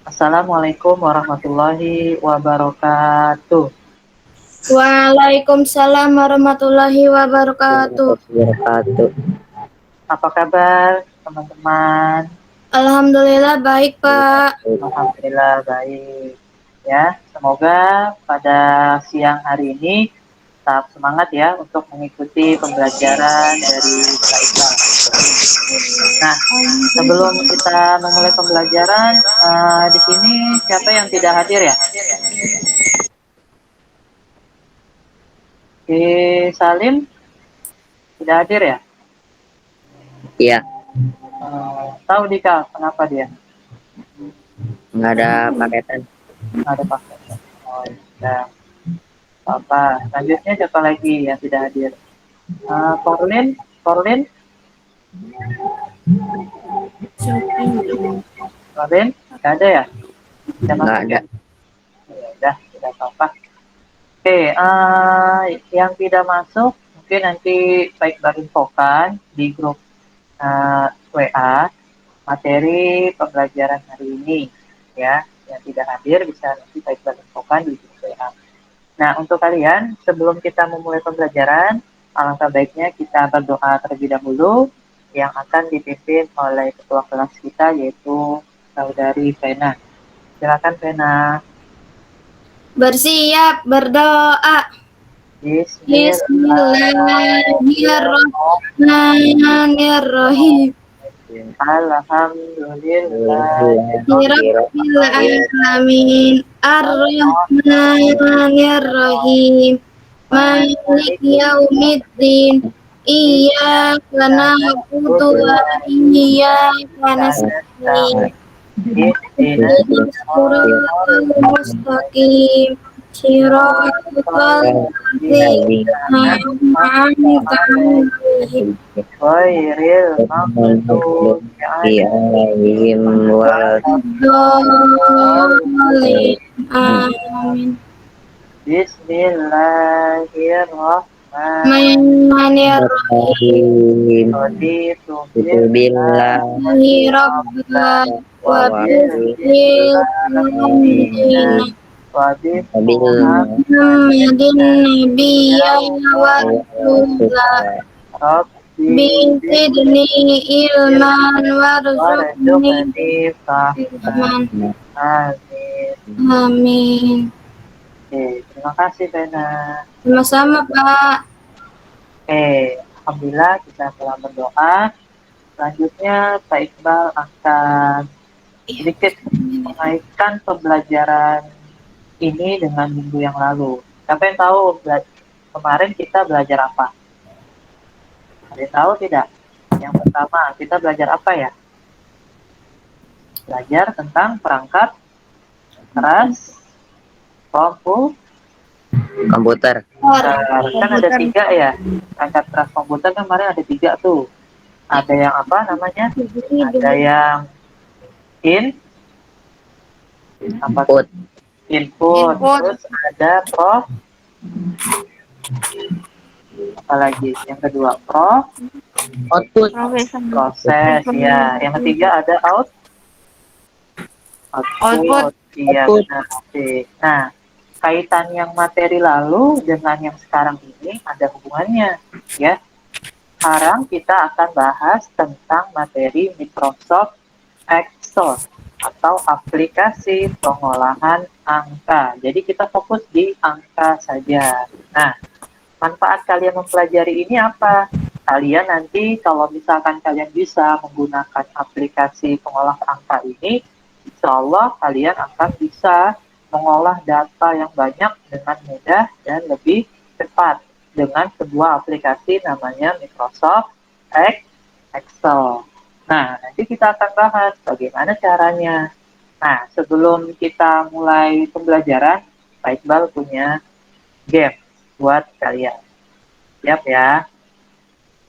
Assalamualaikum warahmatullahi wabarakatuh. Waalaikumsalam warahmatullahi wabarakatuh. Wabarakatuh. Apa kabar teman-teman? Alhamdulillah baik, Pak. Alhamdulillah baik. Ya, semoga pada siang hari ini tetap semangat ya untuk mengikuti pembelajaran dari Kak Iqbal. Nah, sebelum kita memulai pembelajaran, di sini siapa yang tidak hadir ya? Di Salim tidak hadir ya? Iya, Tahu Dika, kenapa dia? nggak ada paketan. Nggak ada pakai. Oh, ya. Apa? Selanjutnya siapa lagi yang tidak hadir? Corlin, Corlin, Corlin, nggak ada ya? Tidak Nggak masuk ada. ya? Ya udah, tidak apa-apa. Oke, yang tidak masuk mungkin nanti baik infokan di grup WA materi pembelajaran hari ini ya. Yang tidak hadir bisa nanti baik infokan di grup WA. Nah, untuk kalian, sebelum kita memulai pembelajaran, alangkah baiknya kita berdoa terlebih dahulu yang akan dipimpin oleh ketua kelas kita, yaitu Saudari Vena. Silakan, Vena. Bersiap berdoa. Bismillahirrahmanirrahim. Alhamdulillah. Rabbil alamin. Ar-Rahmanirrahim. Malik yaumiddin. Iyyaka na'budu wa iyyaka nasta'in. Ihdinas siratal mustaqim. Siratal ladzina an'amta 'alaihim Khairil maghdubi Alaihim waladdallin. Amin. Bismillahirrahmanirrahim. waladdallin. Raditu Billah billahi Rabba wa wa bil mu'minina wa bi Muhammadin nabiyya wa rasulah. Rabbi Bizidni ilman warzuqni warzuqni fahman. ilman. Amin. Amin. Oke, terima kasih Vena. Sama-sama, Pak. Alhamdulillah kita telah berdoa. Selanjutnya Pak Iqbal akan sedikit mengaitkan pembelajaran ini dengan minggu yang lalu. Siapa yang tahu kemarin kita belajar apa? Ada yang tahu tidak? Yang pertama, kita belajar apa ya? Belajar tentang perangkat keras komputer. Kan ada 3 ya. Perangkat keras komputer kan kemarin ada 3 tuh. Ada yang apa namanya? Ada yang in, apa tuh? Input. Terus ada apa lagi? Yang kedua Output. proses ya. Yang ketiga ada output. Iya benar. Oke. Nah, kaitan yang materi lalu dengan yang sekarang ini ada hubungannya ya. Sekarang kita akan bahas tentang materi Microsoft Excel atau aplikasi pengolahan angka. Jadi kita fokus di angka saja. Nah, manfaat kalian mempelajari ini apa? Kalian nanti kalau misalkan kalian bisa menggunakan aplikasi pengolah angka ini, insya Allah kalian akan bisa mengolah data yang banyak dengan mudah dan lebih cepat dengan sebuah aplikasi namanya Microsoft Excel. Nah, nanti kita akan bahas bagaimana caranya. Nah, sebelum kita mulai pembelajaran, Pak Iqbal punya game buat kalian. Siap ya?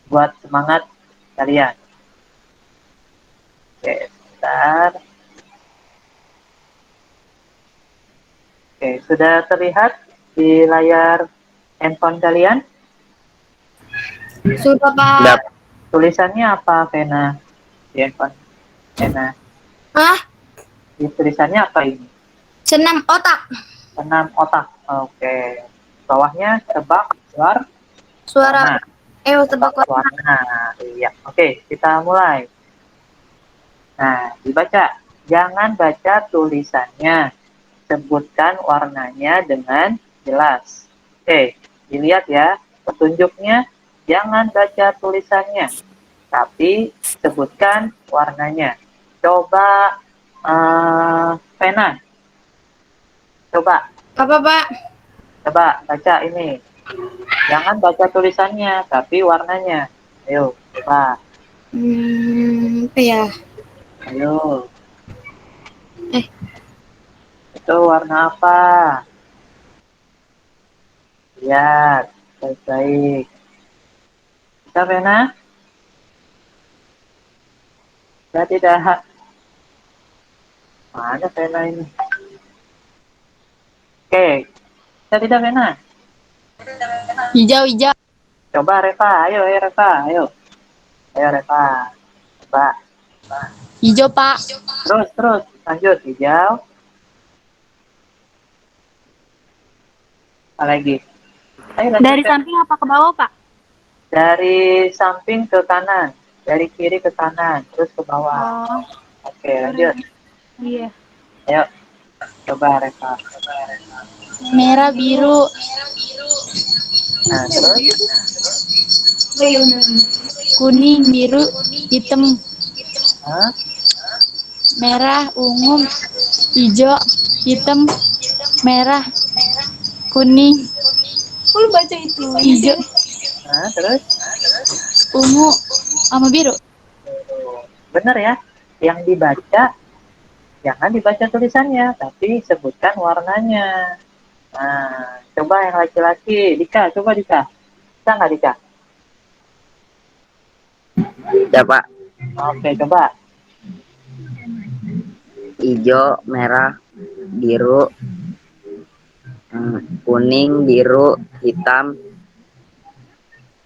Buat semangat kalian. Oke, sebentar. Oke, sudah terlihat di layar handphone kalian? Sudah, Pak. Tulisannya apa, Vena? Di handphone Vena. Hah? Di tulisannya apa ini? Senam otak. Senam otak. Oke. Bawahnya tebak Suara. warna. Tebak Tebak warna. warna. Iya. Oke, kita mulai. Nah, dibaca. Jangan baca tulisannya. Sebutkan warnanya dengan jelas. Oke, dilihat ya. Petunjuknya, jangan baca tulisannya, tapi sebutkan warnanya. Coba, pena. Coba, Apa, Pak? coba baca ini. Jangan baca tulisannya, tapi warnanya. Ayo, coba. Apa ya? Ayo, Eh, itu warna apa? Lihat, baik-baik. Bisa, pena? Saya tidak. Mana pena ini? Oke, saya tidak, pena. hijau, hijau. Coba Reva, ayo Reva, ayo. Ayo Reva, coba. Hijau, Pak. Terus, lanjut. Hijau, apa lagi? Ayo lanjut, Dari Pep. samping apa ke bawah, Pak? Dari samping ke kanan, dari kiri ke kanan, terus ke bawah. Oh, Oke, lanjut. iya. Ayo, coba Reva. Merah, biru, Nah, terus, kuning, biru, hitam, hah? merah, ungu, hijau, hitam, merah, kuning. Kok lu baca itu? Hijau, Nah, terus. ungu, sama biru. Benar ya, yang dibaca, jangan dibaca tulisannya, tapi sebutkan warnanya. Nah, coba yang laki-laki. Dika, coba Dika. Bisa nggak Dika? Ya Pak. Oke, coba. Hijau, merah, biru, kuning, biru, hitam,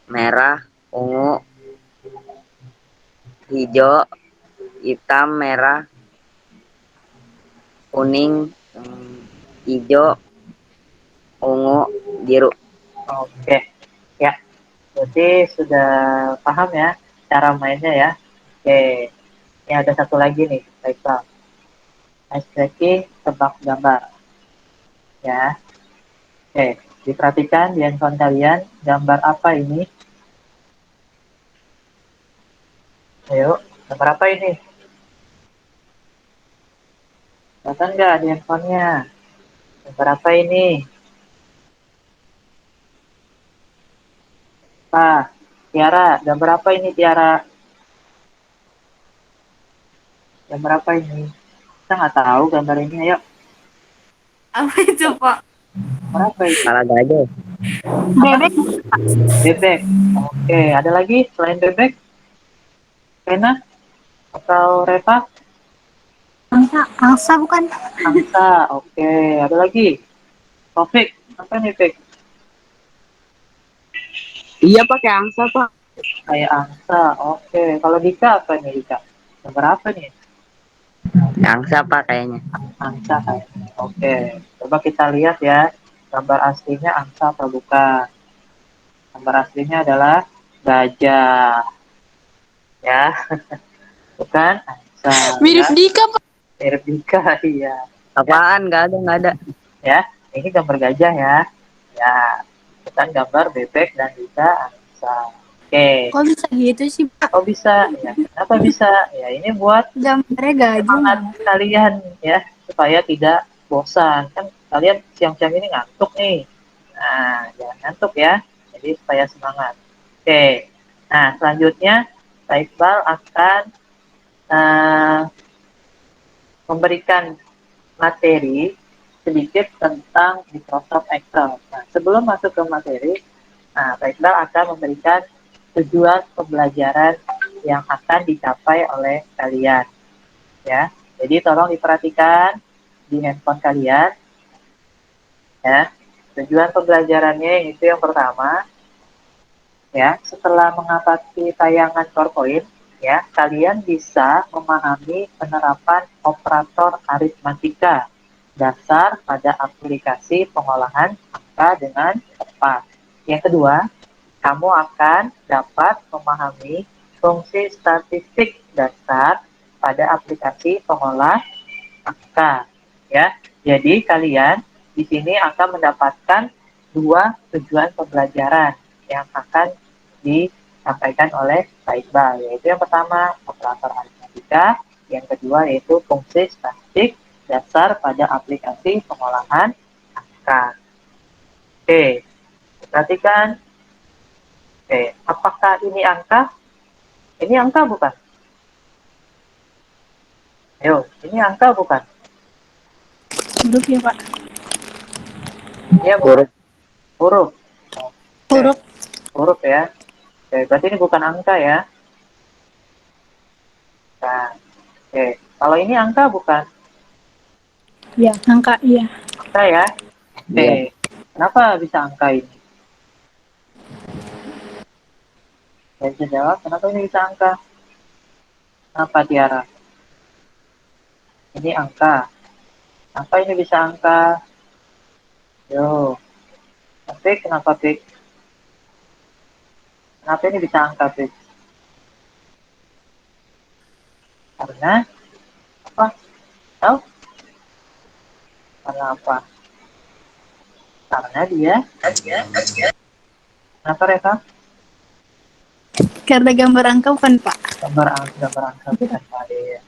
merah, ungu, hijau, hitam, merah, kuning, hijau, ungu, biru. Oke, ya. Berarti sudah paham ya cara mainnya ya. Oke, ini ada satu lagi nih, baiklah. Ice breaking, tebak gambar. Ya, oke. Diperhatikan di handphone kalian, gambar apa ini? Ayo, gambar apa ini? Kelihatan nggak di handphonenya? Gambar apa ini? Ah, Tiara, gambar apa ini Tiara? Gambar apa ini? Kita nggak tahu gambar ini, ayo. Apa itu, Pak? Gambar apa ini? Kepala gajah. Apa? Bebek. Bebek. Oke, ada lagi selain bebek? Rena atau Reva? Angsa bukan? Angsa. Oke, ada lagi? Taufik, apa nih, Fik? Iya pakai angsa Pak. Kayak angsa. Oke, kalau Dika apa nih, Dika? Gambar apa nih? Angsa Pak kayaknya. Angsa kayaknya. Oke, coba kita lihat ya. Gambar aslinya angsa atau bukan? Gambar aslinya adalah gajah. Ya, bukan angsa ya. Mirip Dika, Pak. Mirip Dika, iya. Ya, Apaan? Nggak ada. ya. Ini gambar gajah ya. Ya, bukan gambar bebek dan Dika angsa. Oke, Kok bisa gitu sih, Pak? kok bisa? Ya, kenapa bisa? Ya, ini buat Gambarnya gajah semangat malah. kalian ya, supaya tidak bosan. Kan kalian siang-siang ini ngantuk nih. Nah, jangan ngantuk ya. Jadi supaya semangat. Oke. Nah, selanjutnya Pak Iqbal akan eh, memberikan materi sedikit tentang Microsoft Excel. Nah, sebelum masuk ke materi, nah, Pak Iqbal akan memberikan tujuan pembelajaran yang akan dicapai oleh kalian. Ya, jadi tolong diperhatikan di handphone kalian. Ya, tujuan pembelajarannya itu yang pertama, ya, setelah mengamati tayangan PowerPoint, ya, kalian bisa memahami penerapan operator aritmatika dasar pada aplikasi pengolahan angka dengan tepat. Yang kedua, kamu akan dapat memahami fungsi statistik dasar pada aplikasi pengolah angka, ya. Jadi kalian di sini akan mendapatkan dua tujuan pembelajaran yang akan disampaikan oleh Pak Iqbal, yaitu yang pertama operator aritmatika, yang kedua yaitu fungsi statistik dasar pada aplikasi pengolahan angka. Oke, perhatikan. Oke, apakah ini angka? Ini angka bukan? Ayo, ini angka bukan? Huruf ya Pak. Iya bukan? Huruf. Huruf. Oke, Huruf. huruf ya. Oke, berarti ini bukan angka ya. Nah, oke, kalau ini angka bukan? Ya, angka iya. Angka ya. Oke, Iya. kenapa bisa angka ini? Saya bisa jawab, kenapa ini bisa angka? Kenapa Tiara? Ini angka. Kenapa ini bisa angka? Yo, tapi kenapa Pik? Kenapa ini bisa angka Pik? Karena apa? Tahu? Karena apa? Karena dia. Kenapa Reva? Karena gambar angka bukan Pak. Gambar angka bukan Pak. Ya.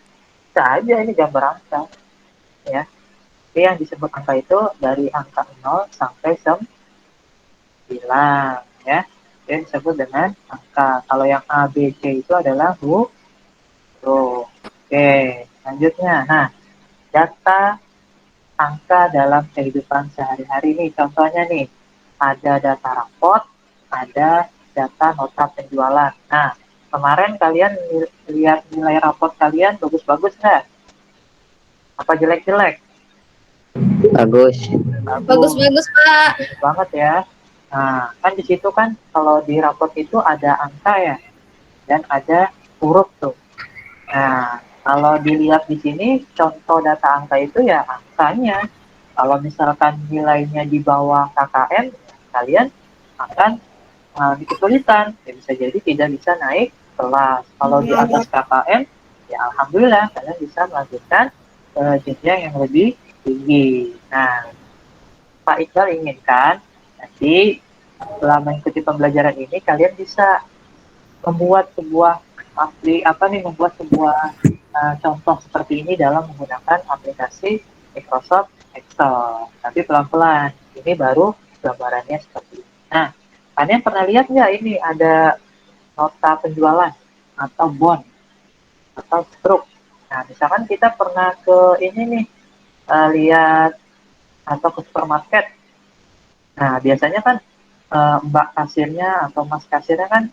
Bisa aja ini gambar angka. Ya. Tapi yang disebut angka itu dari angka 0 sampai 9. Ya. Itu yang disebut dengan angka. Kalau yang A, B, C itu adalah huruf. Oke, selanjutnya. Nah, data angka dalam kehidupan sehari-hari nih. Contohnya nih, ada data rapot, ada data nota penjualan. Nah, kemarin kalian lihat nilai rapot kalian bagus-bagus nggak? Apa jelek-jelek? Bagus. Bagus, Bagus-bagus Pak. bagus banget ya. Nah, kan di situ kan kalau di rapot itu ada angka ya, dan ada huruf tuh. Nah, kalau dilihat di sini, contoh data angka itu ya angkanya. Kalau misalkan nilainya di bawah KKM, kalian akan kesulitan. Ya, bisa jadi tidak bisa naik kelas. Kalau di atas KKM, ya alhamdulillah kalian bisa melanjutkan ke jenjang yang lebih tinggi. Nah, Pak Iqbal inginkan nanti setelah mengikuti pembelajaran ini kalian bisa membuat sebuah membuat sebuah contoh seperti ini dalam menggunakan aplikasi Microsoft Excel. Tapi pelan-pelan, ini baru gambarannya seperti ini. Nah, kalian pernah lihat nggak ini ada nota penjualan atau bond atau struk? Nah, misalkan kita pernah ke ini nih, lihat atau ke supermarket. Nah, biasanya kan Mbak kasirnya atau Mas kasirnya kan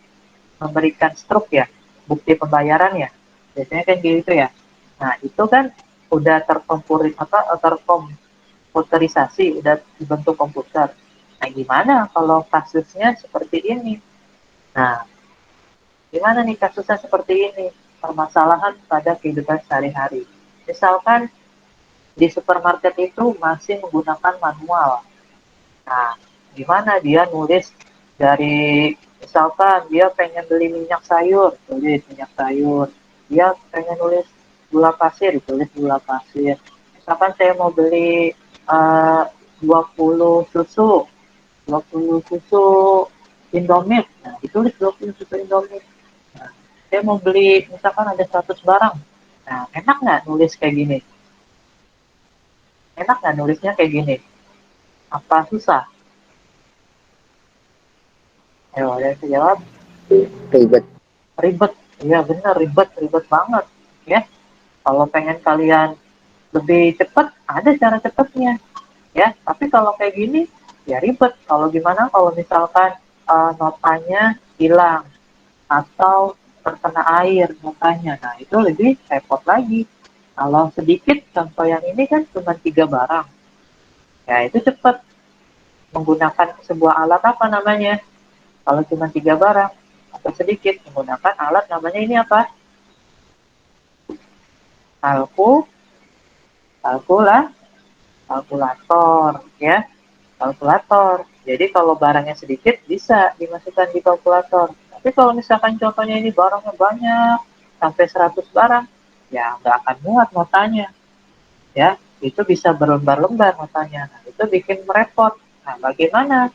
memberikan struk ya, bukti pembayaran ya. Biasanya kan gitu ya. Nah, itu kan udah terkomputerisasi, udah dibentuk komputer. Nah, gimana kalau kasusnya seperti ini? Nah, gimana nih kasusnya seperti ini? Permasalahan pada kehidupan sehari-hari. Misalkan di supermarket itu masih menggunakan manual. Nah, gimana dia nulis dari misalkan dia pengen beli minyak sayur, tulis minyak sayur. Dia pengen nulis gula pasir, tulis gula pasir. Misalkan saya mau beli 20 susu, 20 susu Indomie. Nah, ditulis 20 susu Indomie. Nah, saya mau beli misalkan ada 100 barang. Nah, enak nggak nulis kayak gini? Enak nggak nulisnya kayak gini? Apa susah? Ayo, ada yang bisa jawab? Ribet. Ribet. Iya benar, ribet banget. Ya, kalau pengen kalian lebih cepat, ada cara cepatnya. Ya, tapi kalau kayak gini, ya ribet. Kalau gimana kalau misalkan notanya hilang atau terkena air notanya, nah itu lebih repot lagi. Kalau sedikit, contoh yang ini kan cuma 3 barang, ya itu cepat menggunakan sebuah alat apa namanya? Kalau cuma 3 barang atau sedikit menggunakan alat namanya ini apa? kalkulator, ya, kalkulator. Jadi kalau barangnya sedikit bisa dimasukkan di kalkulator. Tapi kalau misalkan contohnya ini barangnya banyak, sampai 100 barang, ya nggak akan muat notanya, ya. Itu bisa berlembar-lembar notanya. Nah, itu bikin merepot. Nah, bagaimana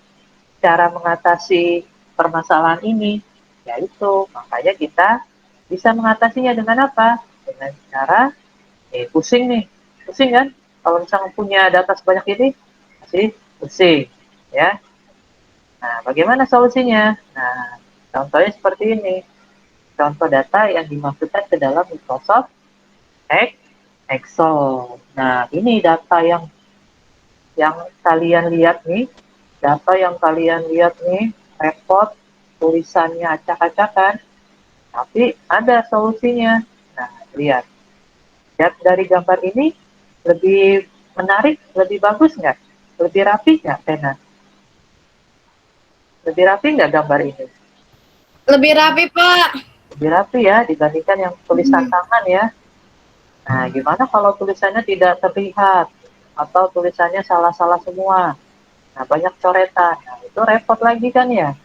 cara mengatasi permasalahan ini? Yaitu, makanya kita bisa mengatasinya dengan apa? Dengan cara, pusing nih. Pusing kan? Kalau misalnya punya data sebanyak ini, pasti pusing, ya. Nah, bagaimana solusinya? Nah, contohnya seperti ini. Contoh data yang dimasukkan ke dalam Microsoft Excel. Nah, ini data yang kalian lihat nih, data yang kalian lihat nih, repot, tulisannya acak-acakan, tapi ada solusinya. Nah, lihat. Lihat dari gambar ini, lebih menarik, lebih bagus nggak? Lebih rapi nggak, Tena? Lebih rapi nggak gambar ini? Lebih rapi, Pak. Lebih rapi ya, dibandingkan yang tulisan tangan ya. Nah, gimana kalau tulisannya tidak terlihat? Atau tulisannya salah-salah semua? Nah, banyak coretan. Nah, itu repot lagi kan ya?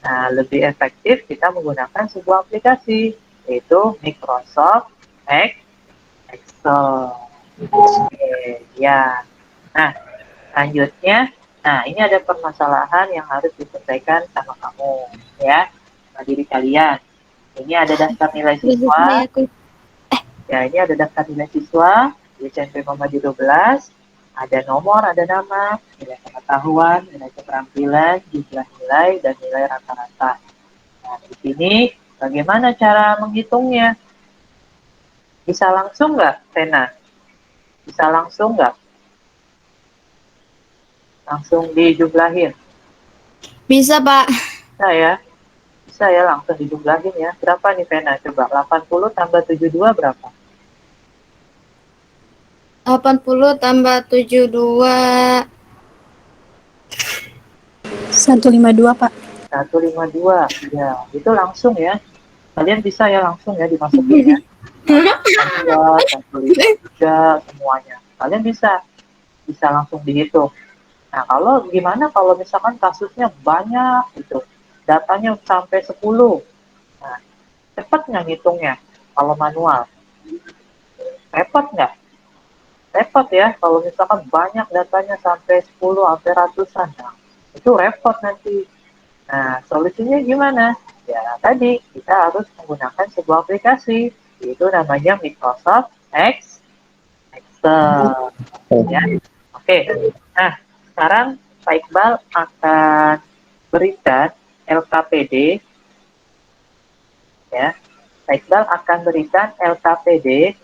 Nah, lebih efektif kita menggunakan sebuah aplikasi, yaitu Microsoft Excel. Oke, ya. Nah, selanjutnya, nah ini ada permasalahan yang harus diselesaikan sama kamu, ya, sama diri kalian. Ini ada daftar nilai siswa, ya ini ada daftar nilai siswa di SMP Muhammadiyah 12, ada nomor, ada nama, nilai pengetahuan, nilai keterampilan, jumlah nilai, dan nilai rata-rata. Nah, di sini bagaimana cara menghitungnya? Bisa langsung nggak, Tena? Bisa langsung nggak? Langsung dijumlahin? Bisa, Pak. Bisa ya? Bisa ya, langsung dijumlahin ya. Berapa nih, Tena? Coba, 80 tambah 72 berapa? 80 tambah 72. 152, Pak. 152. Ya, itu langsung ya. Kalian bisa ya langsung ya dimasukin ya. 152, 153, semuanya. Kalian bisa langsung dihitung. Nah, kalau gimana kalau misalkan kasusnya banyak gitu, datanya sampai 10. Nah, cepat nggak ngitungnya kalau manual? Repot nggak? Repot ya, kalau misalkan banyak datanya sampai 10, sampai ratusan. Nah, itu repot nanti. Nah, solusinya gimana? Ya, tadi kita harus menggunakan sebuah aplikasi, yaitu namanya Microsoft Excel. Ya, oke. Nah, sekarang Pak Iqbal akan berikan LKPD, ya. Pak Iqbal akan berikan LKPD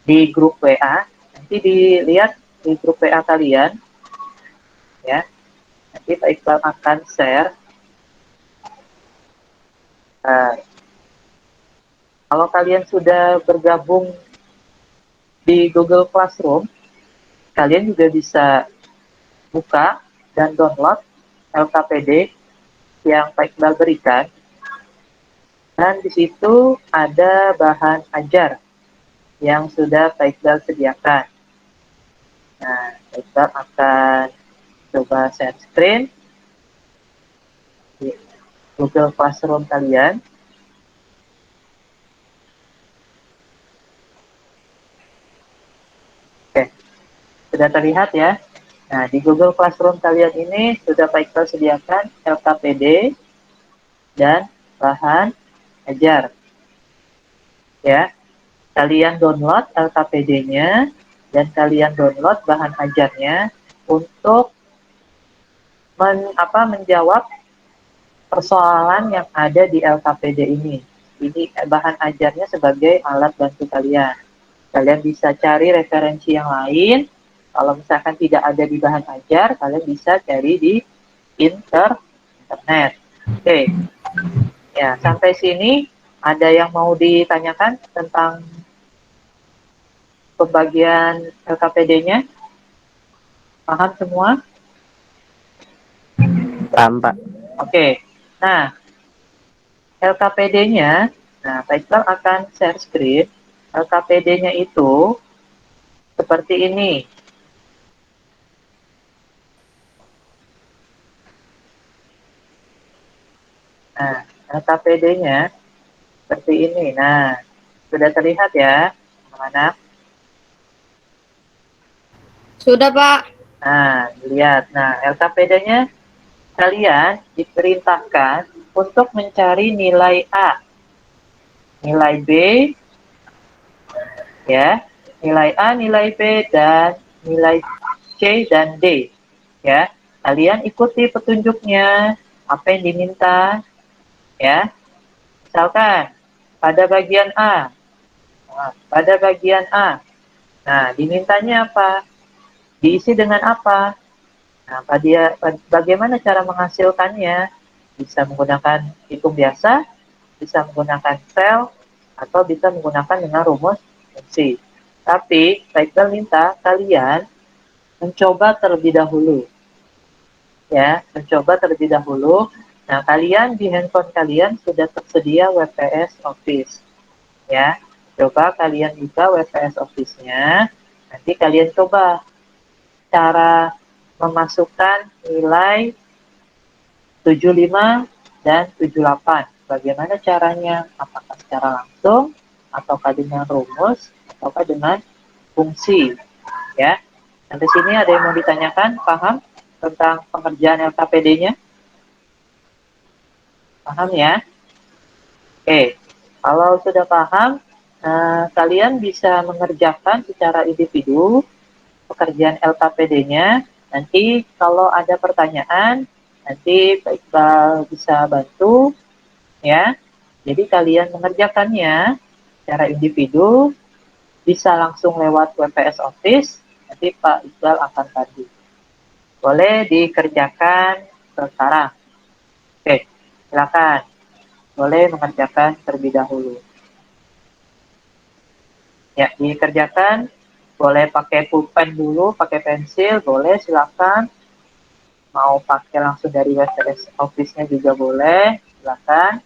di grup WA. Nanti dilihat di grup WA kalian, ya. Nanti Pak Iqbal akan share. Nah, kalau kalian sudah bergabung di Google Classroom, kalian juga bisa buka dan download LKPD yang Pak Iqbal berikan. Dan di situ ada bahan ajar yang sudah Pak Iqbal sediakan. Nah, Pak Iqbal akan coba share screen di Google Classroom kalian. Oke, sudah terlihat ya. Nah, di Google Classroom kalian ini sudah Pak Iqbal sediakan LKPD dan bahan ajar. Ya, kalian download LKPD-nya dan kalian download bahan ajarnya untuk menjawab persoalan yang ada di LKPD ini. Ini bahan ajarnya sebagai alat bantu kalian. Kalian bisa cari referensi yang lain. Kalau misalkan tidak ada di bahan ajar, kalian bisa cari di internet. Oke, ya sampai sini ada yang mau ditanyakan tentang pembagian LKPD-nya? Paham semua? Paham, Pak. Oke, nah LKPD-nya, nah Pak Iqbal akan share screen. LKPD-nya itu seperti ini. Nah, LKPD-nya seperti ini. Nah, sudah terlihat ya, anak-anak? Sudah, Pak. Nah, lihat. Nah, LKPD-nya kalian diperintahkan untuk mencari nilai A, nilai B, ya, nilai A, nilai B, dan nilai C dan D. Ya, kalian ikuti petunjuknya, apa yang diminta, ya. Misalkan pada bagian A, pada bagian A, nah dimintanya apa? Diisi dengan apa? Nah, bagaimana cara menghasilkannya? Bisa menggunakan hitung biasa, bisa menggunakan sel, atau bisa menggunakan dengan rumus fungsi. Tapi, saya minta kalian mencoba terlebih dahulu. Ya, mencoba terlebih dahulu. Nah, kalian di handphone kalian sudah tersedia WPS Office. Ya, coba kalian buka WPS Office-nya. Nanti kalian coba cara memasukkan nilai 75 dan 78. Bagaimana caranya? Apakah secara langsung, ataukah dengan rumus, ataukah dengan fungsi? Ya, sampai sini ada yang mau ditanyakan? Paham tentang pengerjaan LKPD-nya? Paham ya? Oke, kalau sudah paham, kalian bisa mengerjakan secara individu pekerjaan LKPD-nya. Nanti kalau ada pertanyaan, nanti Pak Iqbal bisa bantu ya. Jadi kalian mengerjakannya secara individu, bisa langsung lewat WPS Office, nanti Pak Iqbal akan bantu. Boleh dikerjakan sekarang. Oke, silakan. Boleh mengerjakan terlebih dahulu. Ya, dikerjakan. Boleh pakai pulpen dulu, pakai pensil, boleh silakan. Mau pakai langsung dari WPS Office-nya juga boleh, silakan.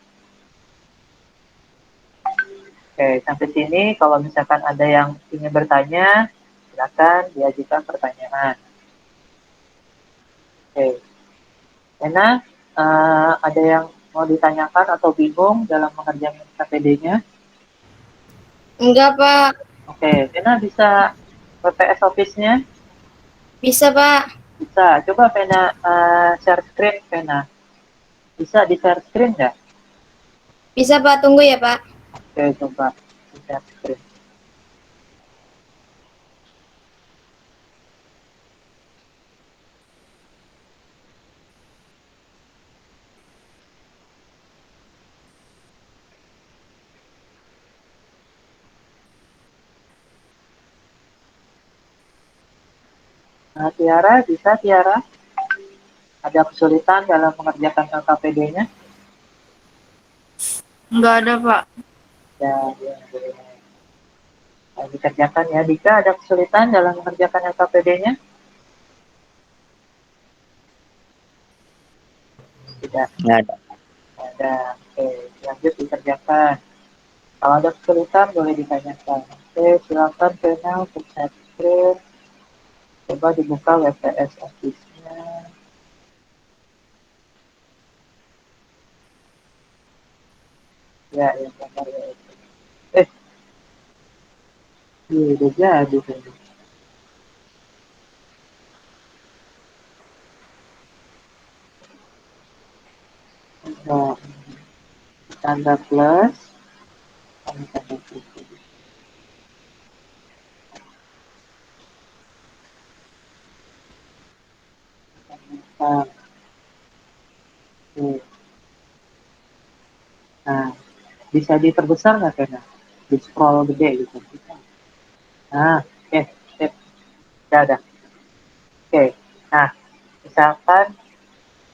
Oke, sampai sini kalau misalkan ada yang ingin bertanya, silakan diajukan pertanyaan. Oke, Ena, ada yang mau ditanyakan atau bingung dalam mengerjakan KPD-nya? Enggak, Pak. Oke, Ena bisa WPS Office-nya? Bisa, Pak. Bisa. Coba Vena share screen, Vena. Bisa di share screen nggak? Bisa, Pak. Tunggu ya, Pak. Oke, coba di share screen. Nah, Tiara, bisa Tiara? Ada kesulitan dalam mengerjakan LKPD-nya? Enggak ada, Pak. Ya, ya, boleh. Nah, dikerjakan ya. Dika, ada kesulitan dalam mengerjakan LKPD-nya? Tidak Nggak ada. ada. Oke, lanjut dikerjakan. Kalau ada kesulitan, boleh ditanyakan. Oke, silakan Vena untuk share screen. Coba dibuka WPS Office-nya. Ya, yang gambar ya. Eh, iya, udah jadi tadi. Nah, tanda plus, tanda plus. Nah, oke. Nah, bisa diperbesar nggak Vena? Di scroll gede gitu. Nah, oke, sip. Udah. Oke, nah, misalkan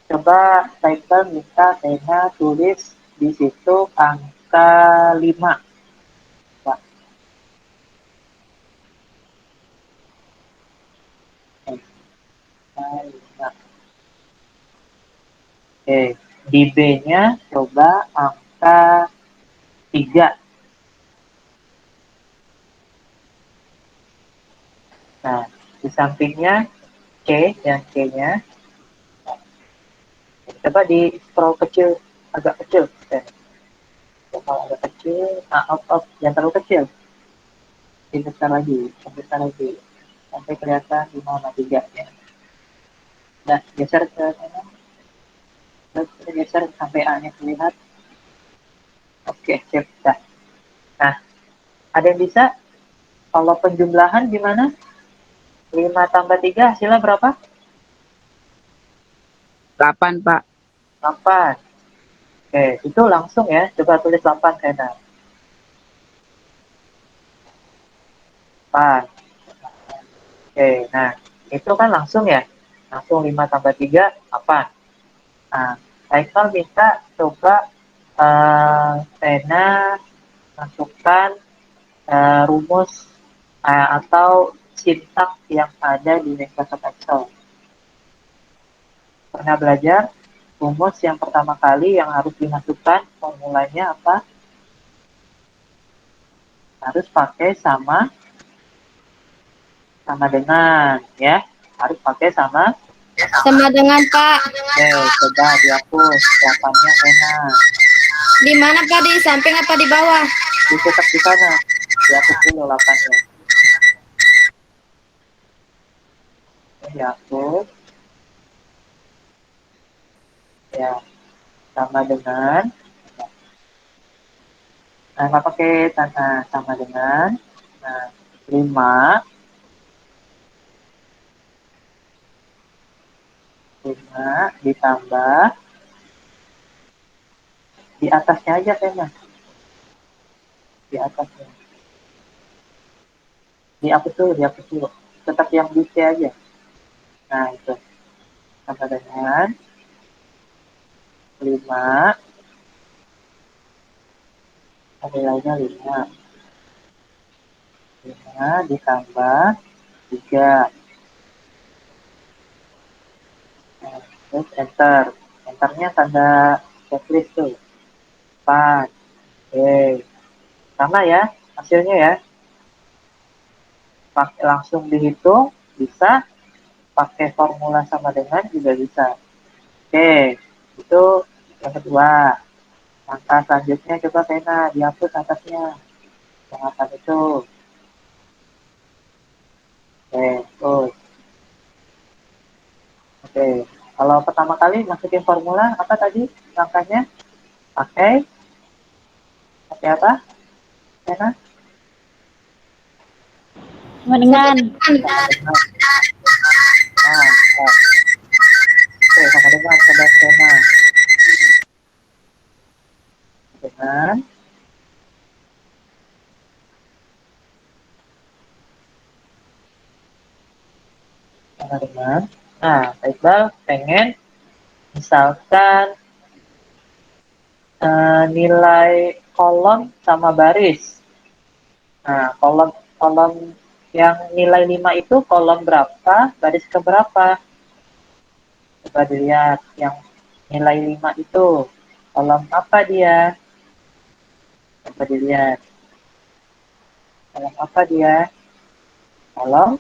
coba title minta Vena tulis di situ angka 5. Pak. Angka 5. Oke, di B-nya coba angka 3. Nah, di sampingnya C, yang C-nya, coba di scroll kecil, agak kecil. Kalau agak kecil, yang terlalu kecil. Dibesar lagi, besar lagi. Sampai kelihatan 5,3 ya. Nah, geser ke sana. Terus geser sampai A-nya terlihat. Oke, sip. Dah. Nah, ada yang bisa? Kalau penjumlahan gimana? 5 tambah 3 hasilnya berapa? 8, Pak. 8. Oke, itu langsung ya. Coba tulis 8 Kena. 8. Oke, nah itu kan langsung ya. Langsung 5 tambah 3, 8. Nah, Haikal minta coba Tena masukkan rumus atau sintak yang ada di Microsoft Excel. Pernah belajar rumus yang pertama kali yang harus dimasukkan formulanya apa? Harus pakai sama dengan ya. Harus pakai sama. Sama dengan Pak. Oke, coba dihapus 8-nya enak. Di mana Pak? Di samping apa di bawah? Dicetak di sana. Dihapus dulu 8-nya. Dihapus. Ya, sama dengan. Nah, nggak pakai tanda sama dengan. Nah, 5 ditambah di atasnya aja kayaknya. Di atasnya. Dihapus dulu. Tetap yang di C aja. Nah, itu. Sama dengan 5, nilainya 5. 5 ditambah 3. Nah, terus enter. Enternya tanda checklist tuh. 4. Oke. Sama ya hasilnya ya. Pakai langsung dihitung bisa, pakai formula sama dengan juga bisa. Oke, itu yang kedua. Langkah selanjutnya coba pena dihapus atasnya. Yang atas itu. Oke, terus. Oke, kalau pertama kali masukin formula apa tadi langkahnya? Pakai pakai apa? Pena? Sama dengan. Sama dengan. Nah, oh. Oke, sama dengan coba pena. Dengan sama dengan. Nah, Pak Iqbal pengen misalkan nilai kolom sama baris. Nah, kolom kolom yang nilai 5 itu kolom berapa, baris ke berapa? Coba dilihat yang nilai 5 itu kolom apa dia? Coba dilihat. Kolom apa dia? Kolom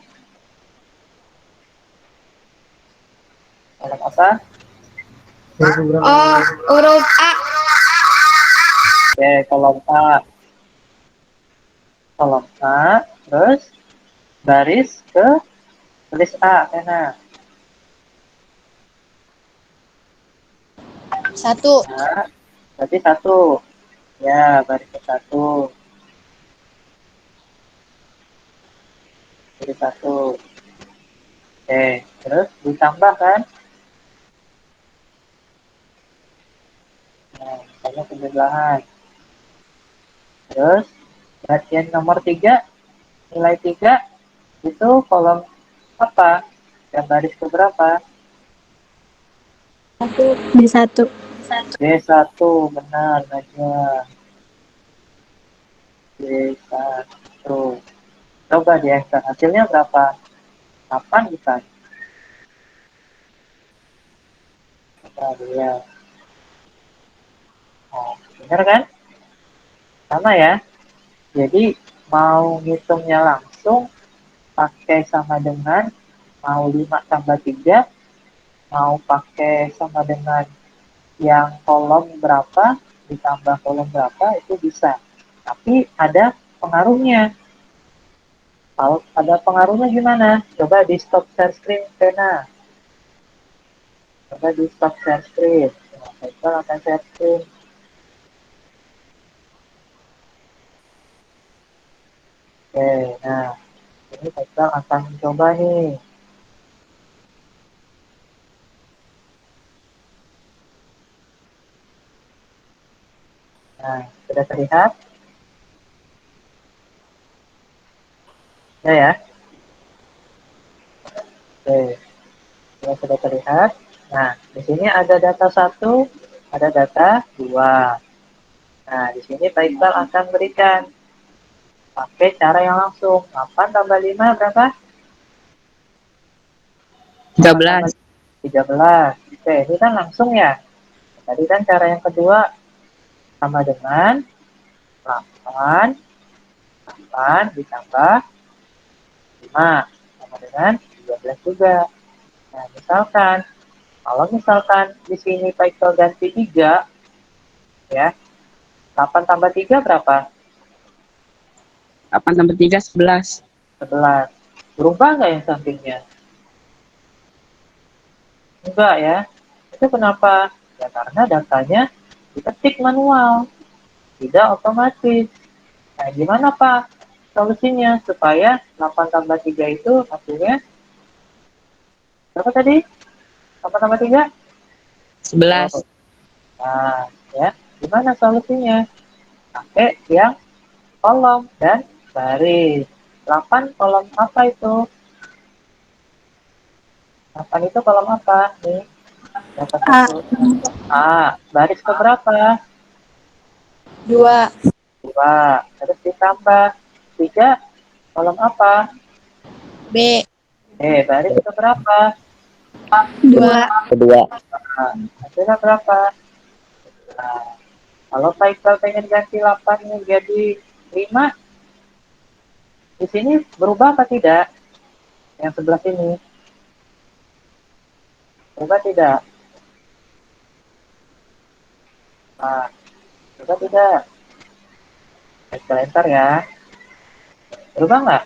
kolom apa? Oh, huruf A. Oke, kolom A. Kolom A, terus baris ke tulis A, enak. 1. Nah, berarti 1. Ya, baris ke 1. Jadi 1. Oke, terus ditambah kan? Nah, misalnya penjumlahan. Terus, bagian nomor 3, nilai 3, itu kolom apa? Dan baris ke berapa? D1. D1, benar, Najwa. D1. Coba di Excel, hasilnya berapa? 8 bukan? Coba lihat. Oh, benar kan? Sama ya? Jadi, mau ngitungnya langsung pakai sama dengan mau 5 tambah 3, mau pakai sama dengan yang kolom berapa ditambah kolom berapa itu bisa. Tapi ada pengaruhnya. Kalau ada pengaruhnya gimana? Coba di stop share screen, Vena. Coba di stop share screen. Nah, Faisal akan share screen. Oke, nah ini Faisal akan mencoba nih. Nah, sudah terlihat? Ya. Oke, sudah terlihat. Nah, di sini ada data 1, ada data 2. Nah, di sini Faisal akan berikan pakai cara yang langsung. 8 tambah 5 berapa? 8 tambah 13. 13. Oke, ini kan langsung ya. Tadi kan cara yang kedua sama dengan 8, 8 ditambah 5 sama dengan 12 juga. Nah, kalau misalkan di sini Faisal ganti 3, ya, 8 tambah 3 berapa? 8 tambah 3, 11. 11. Berubah nggak yang sampingnya? Enggak ya. Itu kenapa? Ya karena datanya diketik manual, tidak otomatis. Nah, gimana Pak solusinya supaya 8 tambah 3 itu hasilnya berapa tadi? 8 tambah 3? Oh, 11. nah, ya. Gimana solusinya? Pakai yang kolom dan baris. 8 kolom apa itu? 8 itu kolom apa? Nih, data A. satu. A. Baris keberapa? 2. 2. Terus ditambah 3. Kolom apa? B. Baris keberapa? 2. Kedua. Nah, hasilnya berapa? Nah, kalau Faisal pengen ganti 8 menjadi 5, di sini berubah apa tidak? Yang sebelah sini. Berubah tidak? Nah, berubah tidak? Faisal enter ya. Berubah nggak?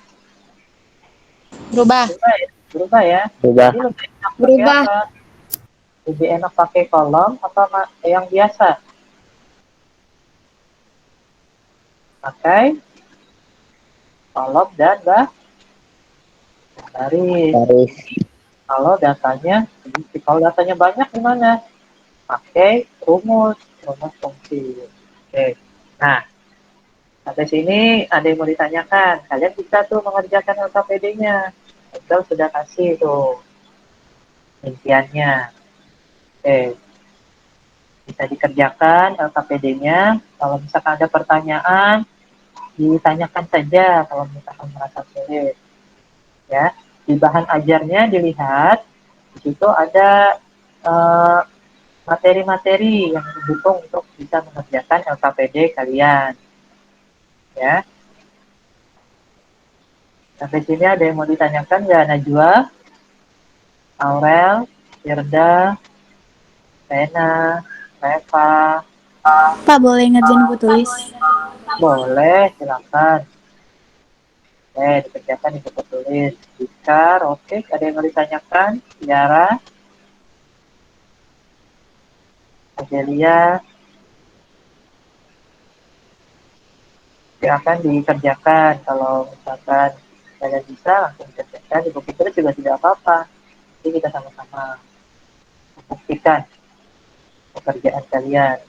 Berubah. Berubah ya? Berubah ya? Berubah. Jadi lebih enak pakai Berubah. apa? Lebih enak pakai kolom atau yang biasa? Pakai kolom dan baris. Baris. Kalau datanya banyak gimana? Pakai rumus fungsi. Oke. Nah, sampai sini ada yang mau ditanyakan. Kalian bisa tuh mengerjakan LKPD-nya. Excel sudah kasih tuh rinciannya. Oke, bisa dikerjakan LKPD-nya. Kalau misalkan ada pertanyaan, ditanyakan saja kalau misalkan merasa sulit. Ya, di bahan ajarnya dilihat, di situ ada eh, materi-materi yang mendukung untuk bisa mengerjakan LKPD kalian. Ya, sampai sini ada yang mau ditanyakan nggak, Najwa, Aurel, Firda, Rena, Reva? Pak boleh ngerjain buku tulis? Boleh, silakan. Dikerjakan di buku tulis. Jika Rofik ada yang mau ditanyakan, Tiara, Adelia, silakan dikerjakan. Kalau misalkan kalian bisa, langsung dikerjakan di buku tulis juga tidak apa-apa. Jadi kita sama-sama membuktikan pekerjaan kalian.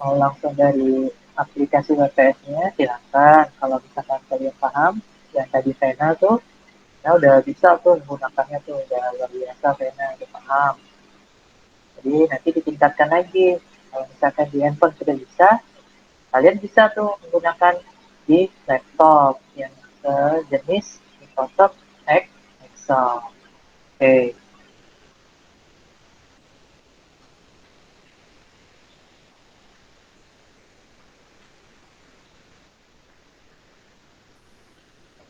Mau langsung dari aplikasi WPS-nya, silakan. Kalau misalkan kalian paham, yang tadi Vena tuh, ya udah bisa tuh menggunakannya tuh, udah luar biasa Vena, udah paham. Jadi nanti ditingkatkan lagi. Kalau misalkan di handphone sudah bisa, kalian bisa tuh menggunakan di laptop yang sejenis Microsoft Excel. Oke.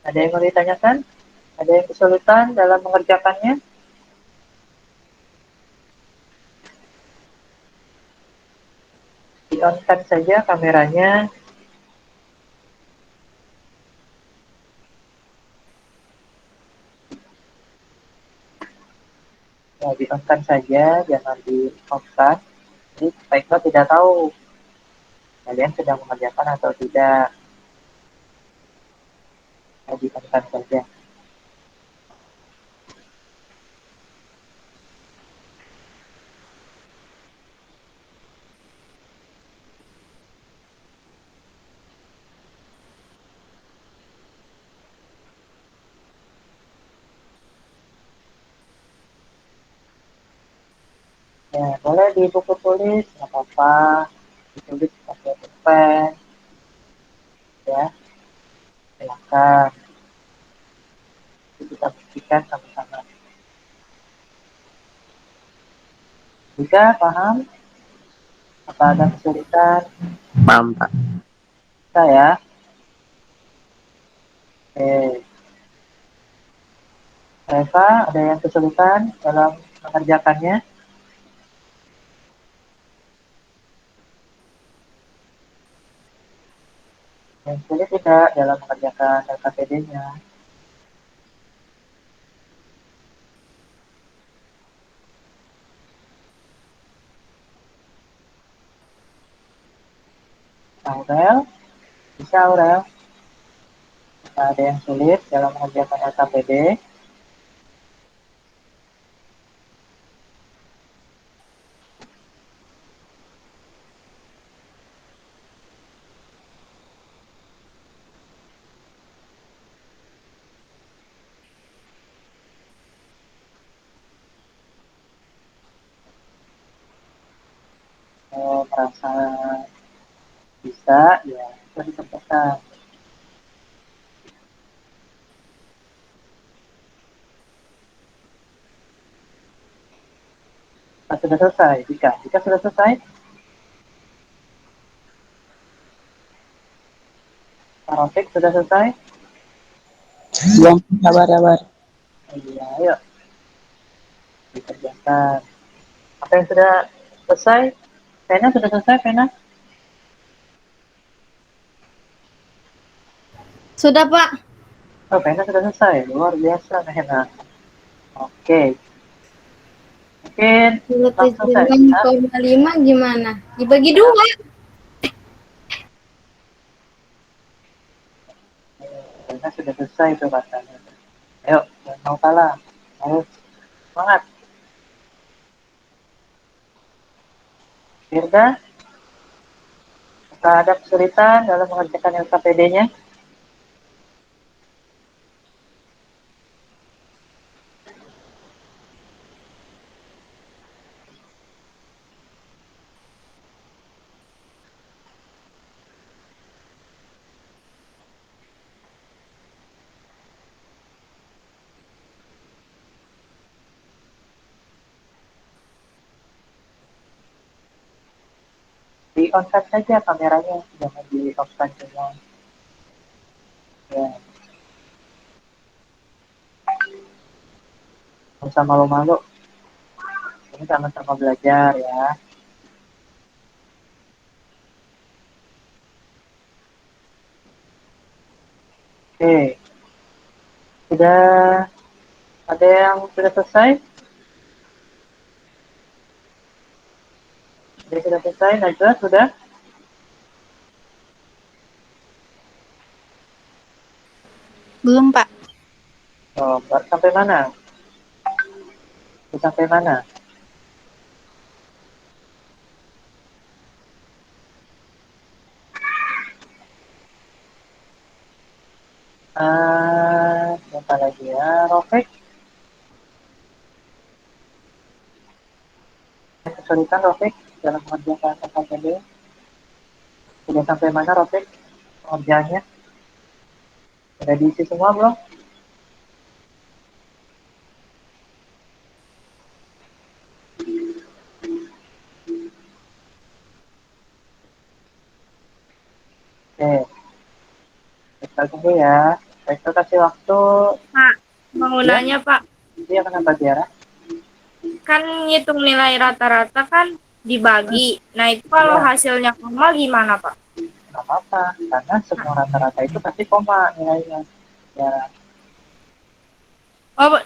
Ada yang mau ditanyakan? Ada yang kesulitan dalam mengerjakannya? Di-on-kan saja kameranya. Ya, di-on-kan saja, jangan di-off-kan. Jadi, Pak Iqbal tidak tahu kalian sedang mengerjakan atau tidak. Ya, di-on-kan saja. Ya, boleh di buku tulis, nggak apa-apa. Ditulis pakai pulpen, ya, silakan. Jadi kita buktikan sama-sama. Jika paham, apa ada kesulitan? Paham, Pak. Saya, eh, Eva, ada yang kesulitan dalam mengerjakannya? Yang sulit tidak dalam mengerjakan LKPD-nya? Aurel, bisa Aurel? Ada yang sulit dalam mengerjakan LKPD? Kalau merasa bisa, ya itu dikerjakan. Sudah selesai, jika sudah selesai, Pak Rafiq sudah selesai? Belum, sabar. Iya, ayo dikerjakan. Apa yang sudah selesai? Pena sudah selesai, Pena? Sudah, Pak. Oh, Pena sudah selesai. Luar biasa, Pena. Oke, mungkin langsung saja. 9,5 gimana? Dibagi dua. Pena sudah selesai itu katanya. Ayo, jangan mau kalah. Harus semangat. Firda, apakah ada kesulitan dalam mengerjakan LKPD-nya? Di on-kan saja kameranya, jangan di off-kan semua. Ya, nggak usah malu-malu. Ini sama-sama belajar ya. Oke, sudah ada yang sudah selesai? Jadi sudah selesai, Najwa sudah? Belum, Pak. Oh, sampai mana? Sampai mana? Siapa lagi ya? Rofik, kesulitan Rofik dalam mengerjakan KKPD. Sudah sampai mana Rofik pengerjaannya? Udah diisi semua belum? Oke, kita tunggu ya. Kita kasih waktu. Pak, mau Ya, nanya Pak, dia kenapa Tiara? kan ngitung nilai rata-rata kan dibagi. Nah itu kalau Ya, hasilnya koma gimana Pak? nggak apa-apa. Karena semua rata-rata itu pasti koma nilainya. Ya, Oh,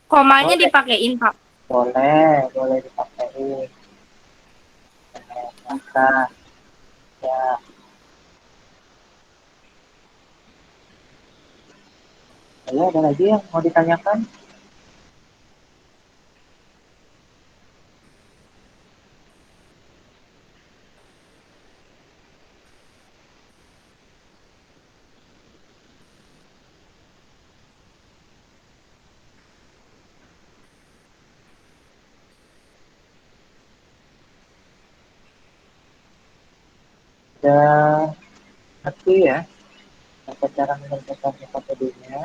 komanya boleh. dipakein Pak. Boleh dipakai. Masa, ya, ya, ada lagi yang mau ditanyakan? Udah ngerti ya, apa cara mengerjakan metodenya.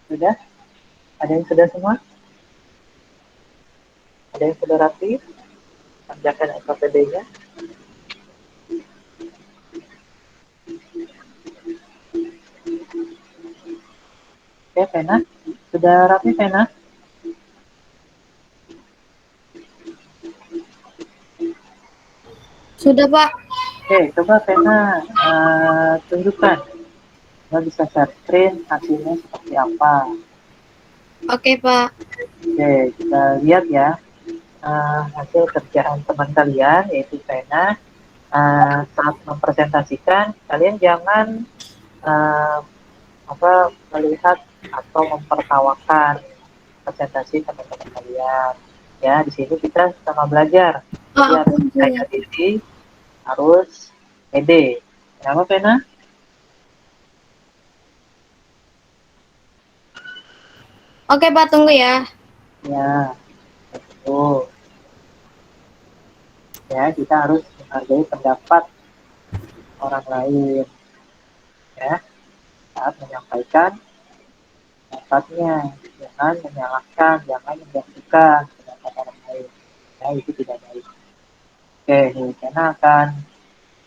Sudah? Ada yang sudah semua? Ada yang sudah rapi? Kerjakan SKPD-nya. Oke, Vena. Sudah rapi, Vena? Sudah, Pak. Oke, coba Vena tunjukkan. Kita bisa share screen hasilnya seperti apa. Oke, Pak. Oke, kita lihat ya. Hasil kerjaan teman kalian, yaitu Vena. Saat mempresentasikan, kalian jangan uh, melihat atau mempertawakan presentasi teman-teman kalian. Ya, di sini kita sama belajar. Pak, Jadi aku harus percaya lihat. diri, harus pede. Kenapa, Vena? Oke, Pak, tunggu ya. Ya, betul. Ya, kita harus menghargai pendapat orang lain. Ya, saat menyampaikan pendapatnya. Jangan menyalahkan, jangan menjatuhkan pendapat orang lain. Ya, itu tidak baik. Oke, nih, Vena akan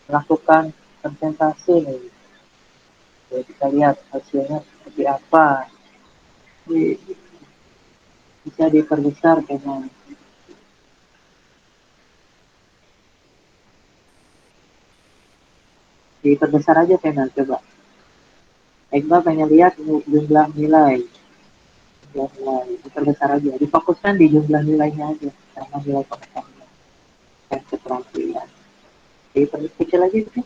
melakukan presentasi nih. Jadi kita lihat hasilnya seperti apa. Bisa diperbesar dengan diperbesar aja panel coba. Iqbal pengen lihat jumlah nilai. Jumlah nilai. Diperbesar aja. Difokuskan di jumlah nilainya aja. Karena nilai pengetahuan dan keterampilan. Diperbesar lagi sih.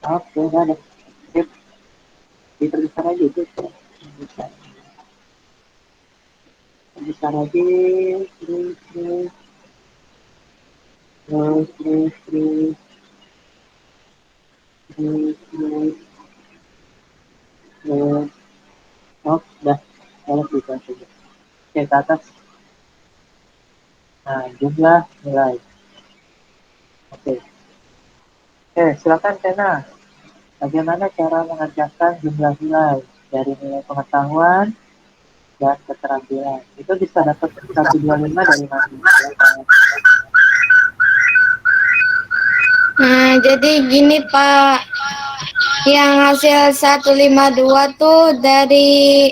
Oke, udah ada. Sip. Diperbesar aja itu. Diperbesar. Diperbesar lagi. Terus, terus. Terus, terus, terus. Terus, terus. Terus. Oh, udah. Kalau kita coba. Oke, ke atas. Nah, jumlah nilai. Oke. Oke, silakan Tena. Bagaimana cara mengerjakan jumlah nilai dari nilai pengetahuan dan keterampilan? Itu bisa dapat 125 dari mana? Nah, jadi gini, Pak. Yang hasil 152 tuh dari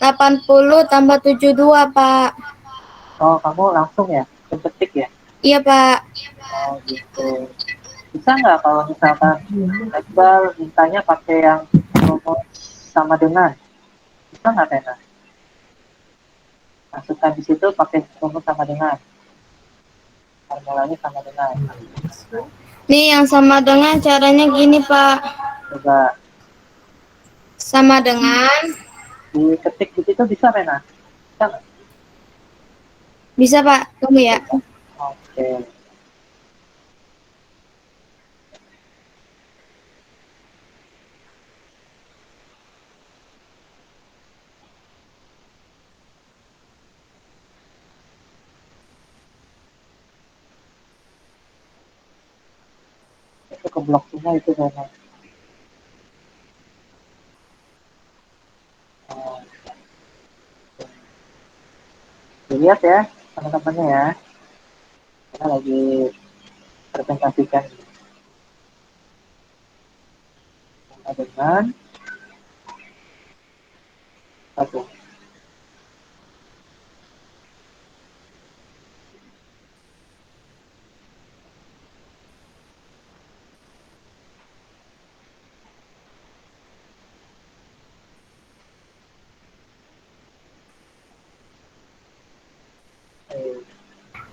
80 tambah 72, Pak. Oh, kamu langsung ya? Ketik ya? Iya, Pak. Oh, gitu. Bisa nggak kalau misalkan Iqbal mintanya pakai yang rumus sama dengan? Bisa nggak, Tena? Masukkan di situ pakai rumus sama dengan. Formulanya sama dengan. Nih yang sama dengan caranya gini, Pak. Coba Sama dengan, diketik di situ bisa, Rena? Bisa nggak? bisa, Pak. Tunggu ya. Oke. Itu keblok semua itu, Rena. Oh, dilihat ya, teman-temannya ya. Kita lagi presentasikan sama dengan satu.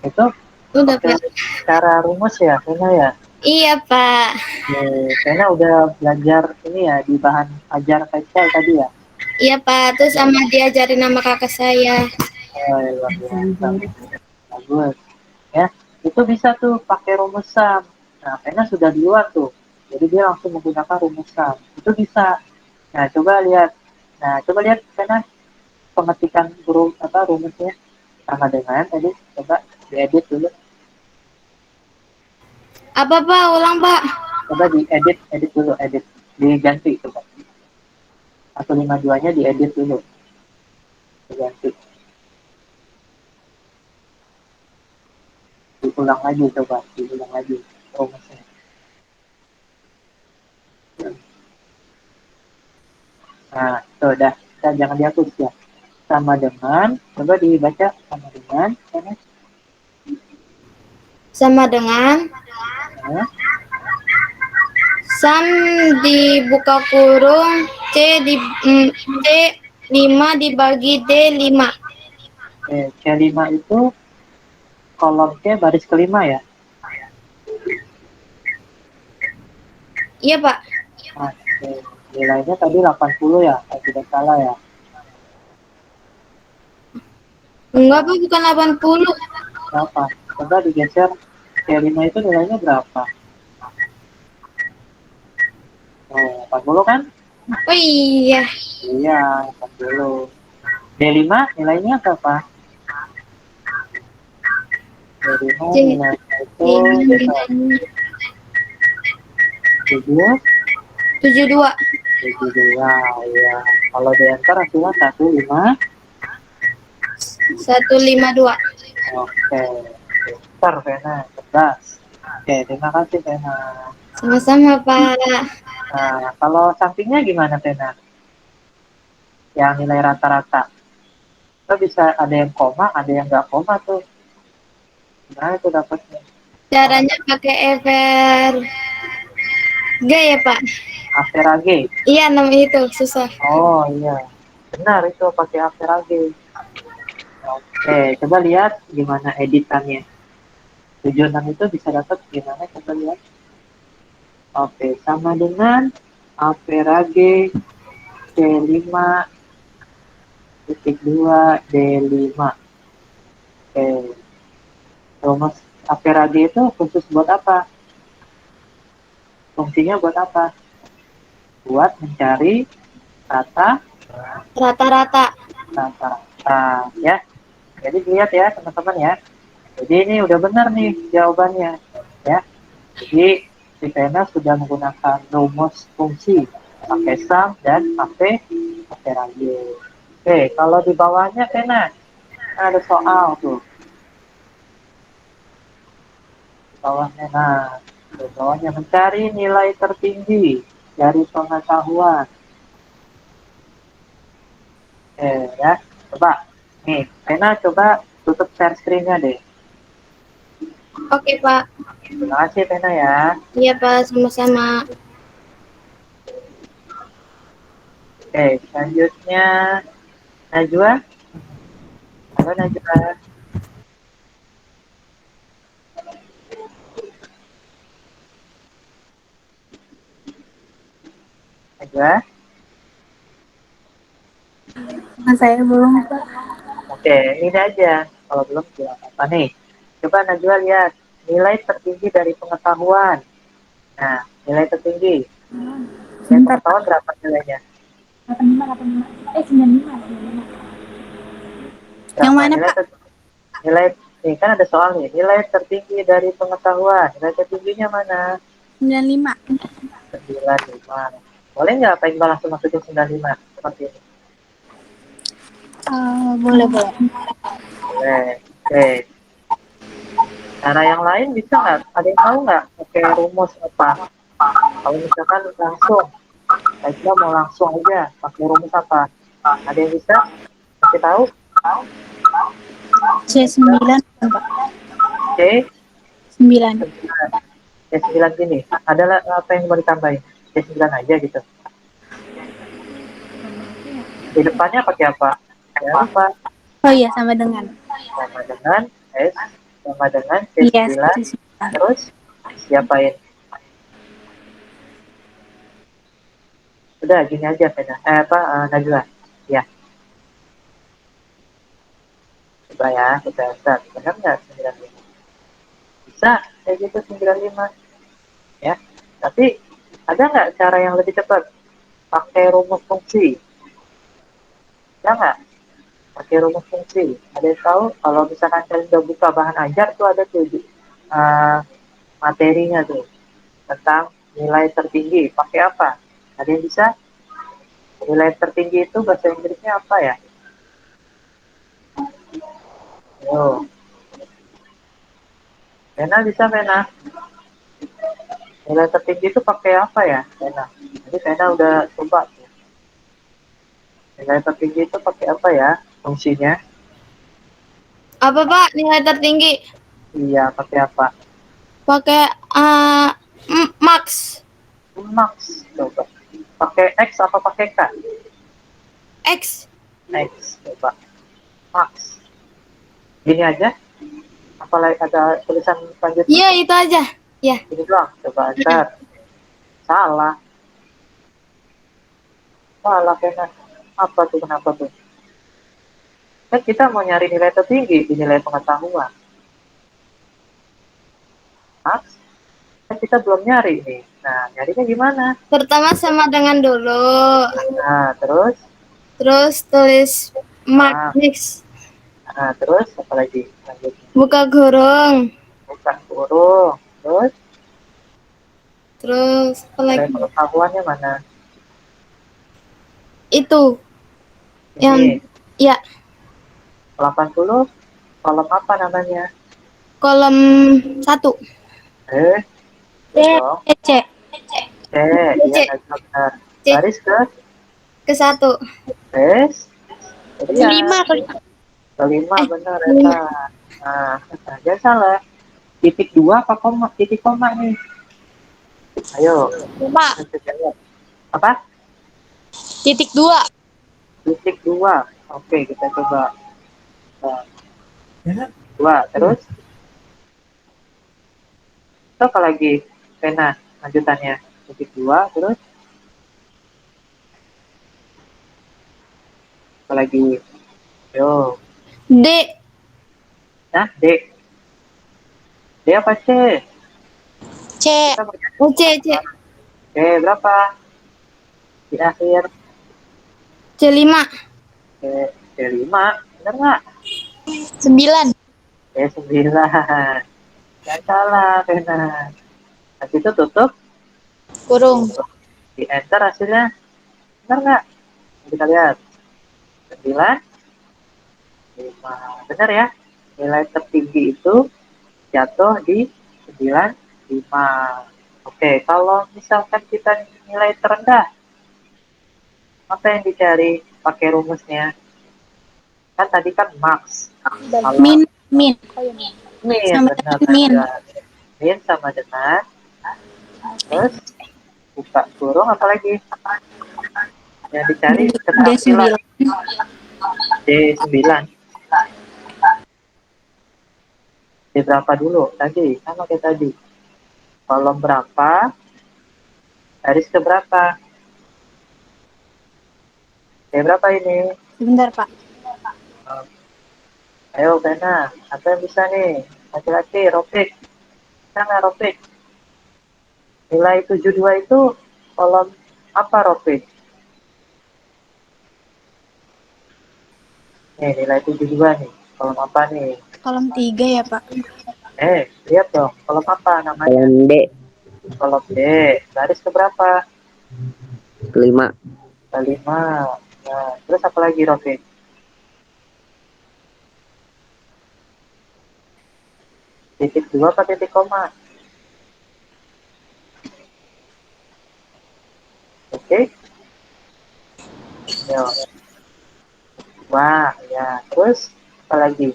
Itu Udah, pakai Pak. cara rumus ya, Rena ya. Iya, Pak. Rena udah belajar ini ya di bahan ajar Excel tadi ya. Iya, Pak. Terus sama diajarin nama kakak saya. Oh, ya, luar biasa. Bagus. Ya, itu bisa tuh pakai rumus sum. Nah, Rena sudah di luar tuh. Jadi dia langsung menggunakan rumus sum. Itu bisa. Nah, coba lihat. Nah, coba lihat Rena pengetikan rumusnya sama dengan tadi. Coba diedit dulu. Apa, Pak? Ulang, Pak. Coba diedit, edit dulu, edit. Diganti coba. 152-nya diedit dulu. Diganti. Diulang lagi coba, diulang lagi rumusnya. Nah, itu udah. Kita jangan dihapus ya. Sama dengan, coba dibaca sama dengan, Sama dengan ya, Sam dibuka kurung C 5 dibagi D5. C5 itu kolom C baris kelima ya. Iya, Pak. Oke. Nilainya tadi 80 ya, kalau tidak salah ya. Enggak, Pak, bukan 80. Berapa? Coba digeser C5 itu nilainya berapa? Oh, 40 kan? Oh iya. Iya, 40. D5 nilainya berapa? D5 C nilainya itu 7, 72. 72 ya. Kalau di enter hasilnya 15. 152. Oke, pintar Vena, cerdas. Oke, terima kasih Vena. Sama-sama, Pak. Nah, kalau sampingnya gimana Vena? Yang nilai rata-rata. Kita bisa ada yang koma, ada yang nggak koma tuh. Gimana tuh dapatnya? Caranya pakai Ever G ya, Pak? Average. Iya, nama itu susah. Oh iya, benar itu pakai average. Oke, coba lihat gimana editannya. 76 itu bisa dapat gimana? Coba lihat. Oke, sama dengan average C5 titik 2 D5. Oke, rumus average itu khusus buat apa? Fungsinya buat apa? Buat mencari rata Rata-rata. rata ya. Jadi lihat ya teman-teman ya. Jadi ini udah benar nih jawabannya ya. Jadi si Vena sudah menggunakan rumus fungsi pakai sum dan pakai average. Oke, kalau di bawahnya Vena ada soal tuh. Di bawahnya, nah, di bawahnya mencari nilai tertinggi dari pengetahuan. Ya, coba. Nih, Vena coba tutup share screen-nya deh. Oke, Pak. Terima kasih Vena ya. Iya, Pak. Sama-sama. Oke, selanjutnya Najwa. Gimana aja? Aja. Saya belum, Pak. Oke, ini aja. Kalau belum tidak apa nih. Coba Najwa lihat nilai tertinggi dari pengetahuan. Nah, nilai tertinggi. Nilai Sebentar, Pak. pengetahuan berapa nilainya? 85. 95. Yang Berapa mana, nilai Pak? nilai nih kan ada soal nih. Nilai tertinggi dari pengetahuan. Nilai tertingginya mana? 95. 95. Boleh nggak Pak Iqbal langsung masukin 95 seperti ini? Boleh, boleh. Boleh. Oke. Cara yang lain bisa nggak? Ada yang tahu nggak pakai rumus apa? Kalau misalkan langsung, kita mau langsung aja pakai rumus apa? Ada yang bisa kasih tahu? C9, Pak. C 9. 9. C9 gini. Ada apa yang mau ditambahin? C9 aja gitu. Di depannya pakai apa? Jangan lupa Oh iya, sama dengan. sama dengan S sama dengan Iya, C9. C9. Terus diapain? Udah gini aja Fena. Najwa. Ya, coba ya kita lihat. Benar nggak 95? Bisa kayak gitu 95 ya. Tapi ada nggak cara yang lebih cepat? Pakai rumus fungsi. Ada nggak? Pakai rumus fungsi. Ada yang tahu? Kalau misalkan kalian udah buka bahan ajar tuh ada tuh uh, materinya tuh tentang nilai tertinggi. Pakai apa? Ada yang bisa? Nilai tertinggi itu bahasa Inggrisnya apa ya? Yo, Vena bisa Vena. Nilai tertinggi itu pakai apa ya Vena? Jadi Vena udah coba tuh. Nilai tertinggi itu pakai apa ya fungsinya? Apa Pak nilai tertinggi? Iya, pakai apa? Pakai max Max. Coba. Pakai X apa pakai K? X. X. Coba. Max. Gini aja. Apalagi ada tulisan selanjutnya? Iya itu aja. Ya. Ini doang. Coba ntar. Salah. Salah Vena. Apa tuh? Kenapa tuh? Kan kita mau nyari nilai tertinggi di nilai pengetahuan. Max. Kan kita belum nyari nih. Nah, nyarinya gimana? Pertama sama dengan dulu. Nah, terus? Terus tulis Nah, max. nah terus apa lagi? Lanjutnya. Buka kurung. Bukan kurung. Terus, Terus apa nilai lagi? pengetahuannya mana? Itu yang Ini, ya 80, kolom apa namanya? kolom 1. C, Dong. C. C, iya C. benar. C Baris ke 1. baris. Jadi ya, 5. kelima benar Eta. Nah, jangan salah. Titik dua apa koma? Titik koma nih. Ayo, Pak. apa? Titik 2. Titik dua. Oke, kita coba. Nah, dua, terus? Itu apa lagi? Pena, lanjutannya. Titik dua, terus? Apa lagi? Yo, D. nah, D. D apa C? C. Kita mau nyari Oh, C. D berapa? Di akhir. C5. D, D5. Benar nggak? 9. D9. Jangan salah, Pena. Habis itu tutup. Kurung. Di enter hasilnya. Benar nggak? Kita lihat. 9, 5. Benar ya? Nilai tertinggi itu jatuh di 9, 5. Oke, kalau misalkan kita nilai terendah, apa yang dicari pakai rumusnya? Kan tadi kan max. Kalau Min. Min. min, Sama benar. dengan min. Min sama dengan, terus buka kurung apa lagi? Yang dicari keterampilan D9. D9. Di berapa dulu? Tadi, sama kayak tadi. Kolom berapa, garis ke berapa? Berapa ini? Sebentar, Pak. Ayo, Bena. Apa yang bisa nih? Laki-laki, Ropik. Bisa nggak, Ropik? Nilai 72 itu kolom apa, Ropik? Nih, nilai 72 nih. Kolom apa nih? Kolom 3 ya, Pak. Lihat dong. Kolom apa namanya? Kolom D. Kolom D. Garis ke berapa? 5. Kelima. Nah, terus apa lagi, Ropik? Titik dua apa titik koma? Oke? Ya. Wah, ya. Terus apa lagi?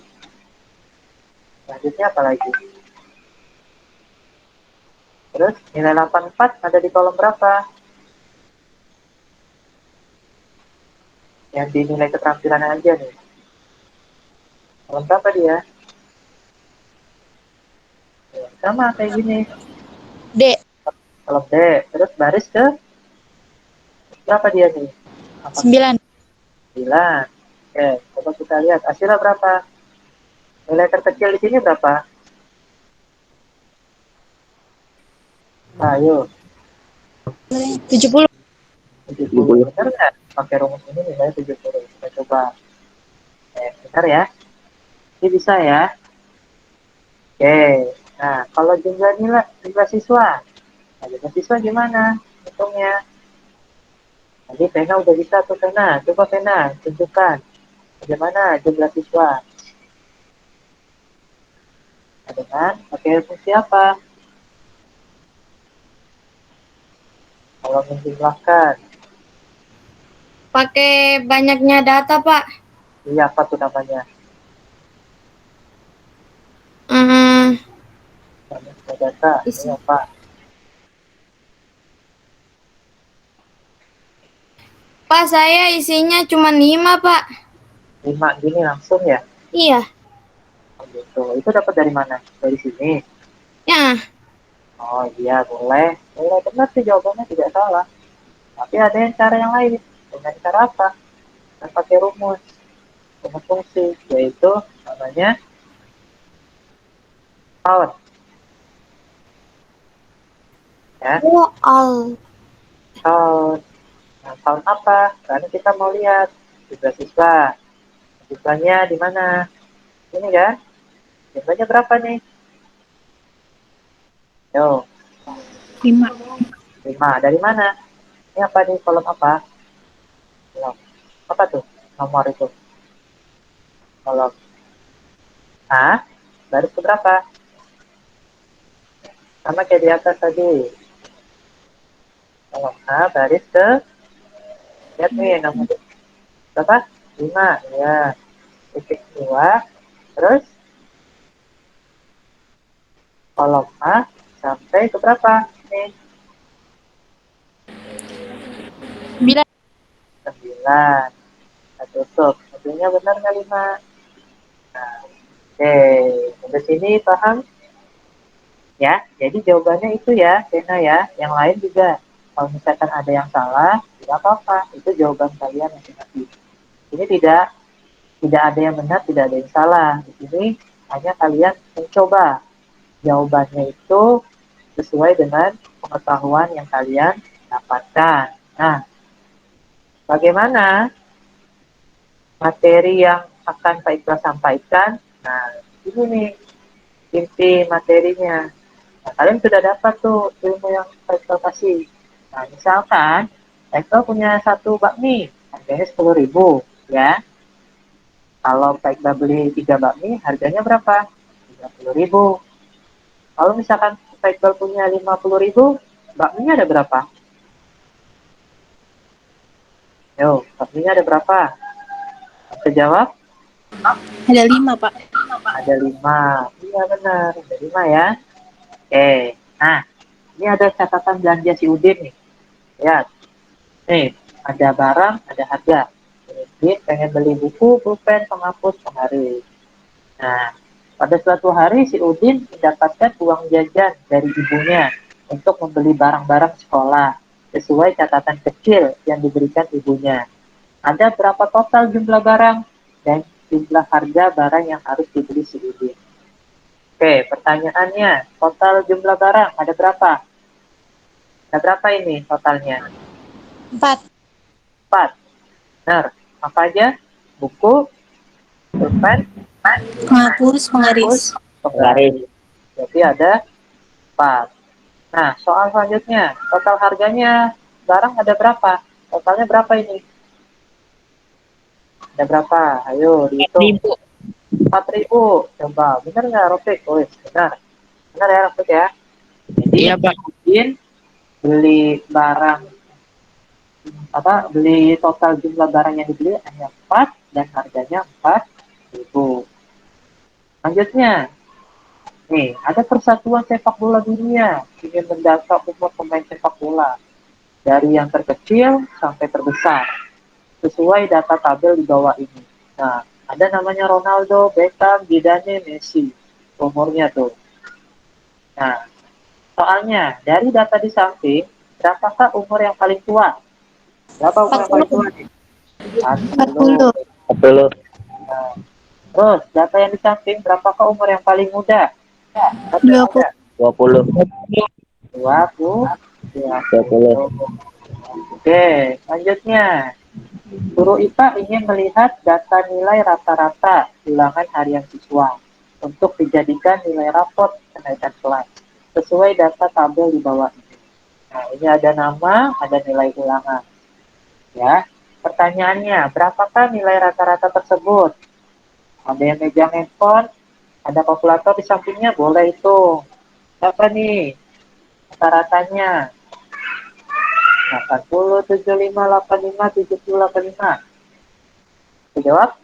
Selanjutnya apa lagi? Terus nilai 84 ada di kolom berapa? Yang dinilai keterampilan aja nih. Kolom berapa dia? Ya, sama kayak gini. D. Kolom D. Terus baris ke berapa dia nih? Apa? 9. 9. Oke, coba kita lihat. Hasilnya berapa? Nilai terkecil di sini berapa? Ayo, 70. 70. 70. Benar nggak? Pakai rumus ini nilai 70. Kita coba. Bentar ya. Ini bisa ya. Oke. Nah, kalau jumlah siswa. Nah, jumlah siswa gimana? Hitungnya. Tadi Vena udah bisa tuh Vena. Coba Vena, tunjukkan. Bagaimana jumlah siswa? Dengan pakai fungsi apa? Kalau menjumlahkan. Pakai banyaknya data, Pak. Ini apa tuh namanya? Hmm, Namanya data. Ini isi. apa? Pak, saya isinya cuma 5, Pak. 5 gini langsung ya? Iya. Oh, gitu. Itu dapat dari mana? Dari sini. Ya, Oh iya, boleh. Boleh, benar sih jawabannya tidak salah. Tapi ada yang cara yang lain. Dengan cara apa? Dan pakai rumus fungsi, yaitu namanya count. Ya, oh, al. count. Nah, count apa? Karena kita mau lihat jumlah siswa. Siswanya di mana? Ini kan? Jumlahnya berapa nih? Yo, 5. 5. Dari mana? Ini apa nih? Kolom apa? Kolom. Apa tuh? Nomor itu. Kolom A. Baris ke berapa? Sama kayak di atas tadi. Kolom A baris ke, lihat nih nomor berapa? 5. Ya. Titik 2. Terus kolom A sampai ke berapa? Nih, 9. 9. Kita tutup. Hasilnya benar nggak 5? Nah, oke. Sampai sini paham? Ya, jadi jawabannya itu ya, Sena ya. Yang lain juga. Kalau misalkan ada yang salah, tidak apa-apa. Itu jawaban kalian masing-masing. Ini tidak ada yang benar, tidak ada yang salah. Di sini hanya kalian mencoba jawabannya itu sesuai dengan pengetahuan yang kalian dapatkan. Nah, bagaimana materi yang akan Pak Iqbal sampaikan? Nah, ini nih inti materinya. Nah, kalian sudah dapat tuh ilmu yang Pak Iqbal kasih. Nah, misalkan Pak Iqbal punya satu bakmi, harganya 10.000, ya. Kalau Pak Iqbal beli 3 bakmi, harganya berapa? 30.000. Kalau misalkan Pak Iqbal punya 50.000, bakminya ada berapa? Yo, bakminya ada berapa? Bisa jawab? Ada 5, Pak. Ada 5. Iya benar, ada 5 ya. Oke, nah ini ada catatan belanja si Udin nih. Lihat, nih ada barang, ada harga. Udin pengen beli buku, pulpen, penghapus, penggaris. Nah, Pada suatu hari si Udin mendapatkan uang jajan dari ibunya untuk membeli barang-barang sekolah sesuai catatan kecil yang diberikan ibunya. Ada berapa total jumlah barang dan jumlah harga barang yang harus dibeli si Udin? Oke, pertanyaannya, total jumlah barang ada berapa? Ada berapa ini totalnya? 4. 4. Benar. Apa aja? Buku, pulpen, Penghapus, penggaris. penggaris. Jadi ada 4. Nah, soal selanjutnya, total harganya barang ada berapa? Totalnya berapa ini? Ada berapa? Ayo dihitung. 4.000. Coba, benar nggak Rofik? Oh, benar. Benar ya Rofik ya? Jadi, Iya, Pak. mungkin beli barang, beli total jumlah barang yang dibeli hanya 4 dan harganya 4.000. Selanjutnya, nih, ada persatuan sepak bola dunia ingin mendata umur pemain sepak bola dari yang terkecil sampai terbesar sesuai data tabel di bawah ini. Nah, ada namanya Ronaldo, Beckham, Zidane, Messi. Umurnya tuh. Nah, soalnya dari data di samping, berapakah umur yang paling tua? Berapa umur yang paling tua 40. nih? 40. 40. 40. Nah, terus data yang di samping, berapakah umur yang paling muda? Berapa yang 20. muda? 20. 20. 20. 20. Oke, selanjutnya. Guru IPA ingin melihat data nilai rata-rata ulangan harian siswa untuk dijadikan nilai raport kenaikan kelas sesuai data tabel di bawah ini. Nah, ini ada nama, ada nilai ulangan. Ya, pertanyaannya, berapakah nilai rata-rata tersebut? Ada yang megang handphone, ada kalkulator di sampingnya, boleh hitung. Berapa nih rata-ratanya? 80, 75, 85, 70, 85. Bisa jawab?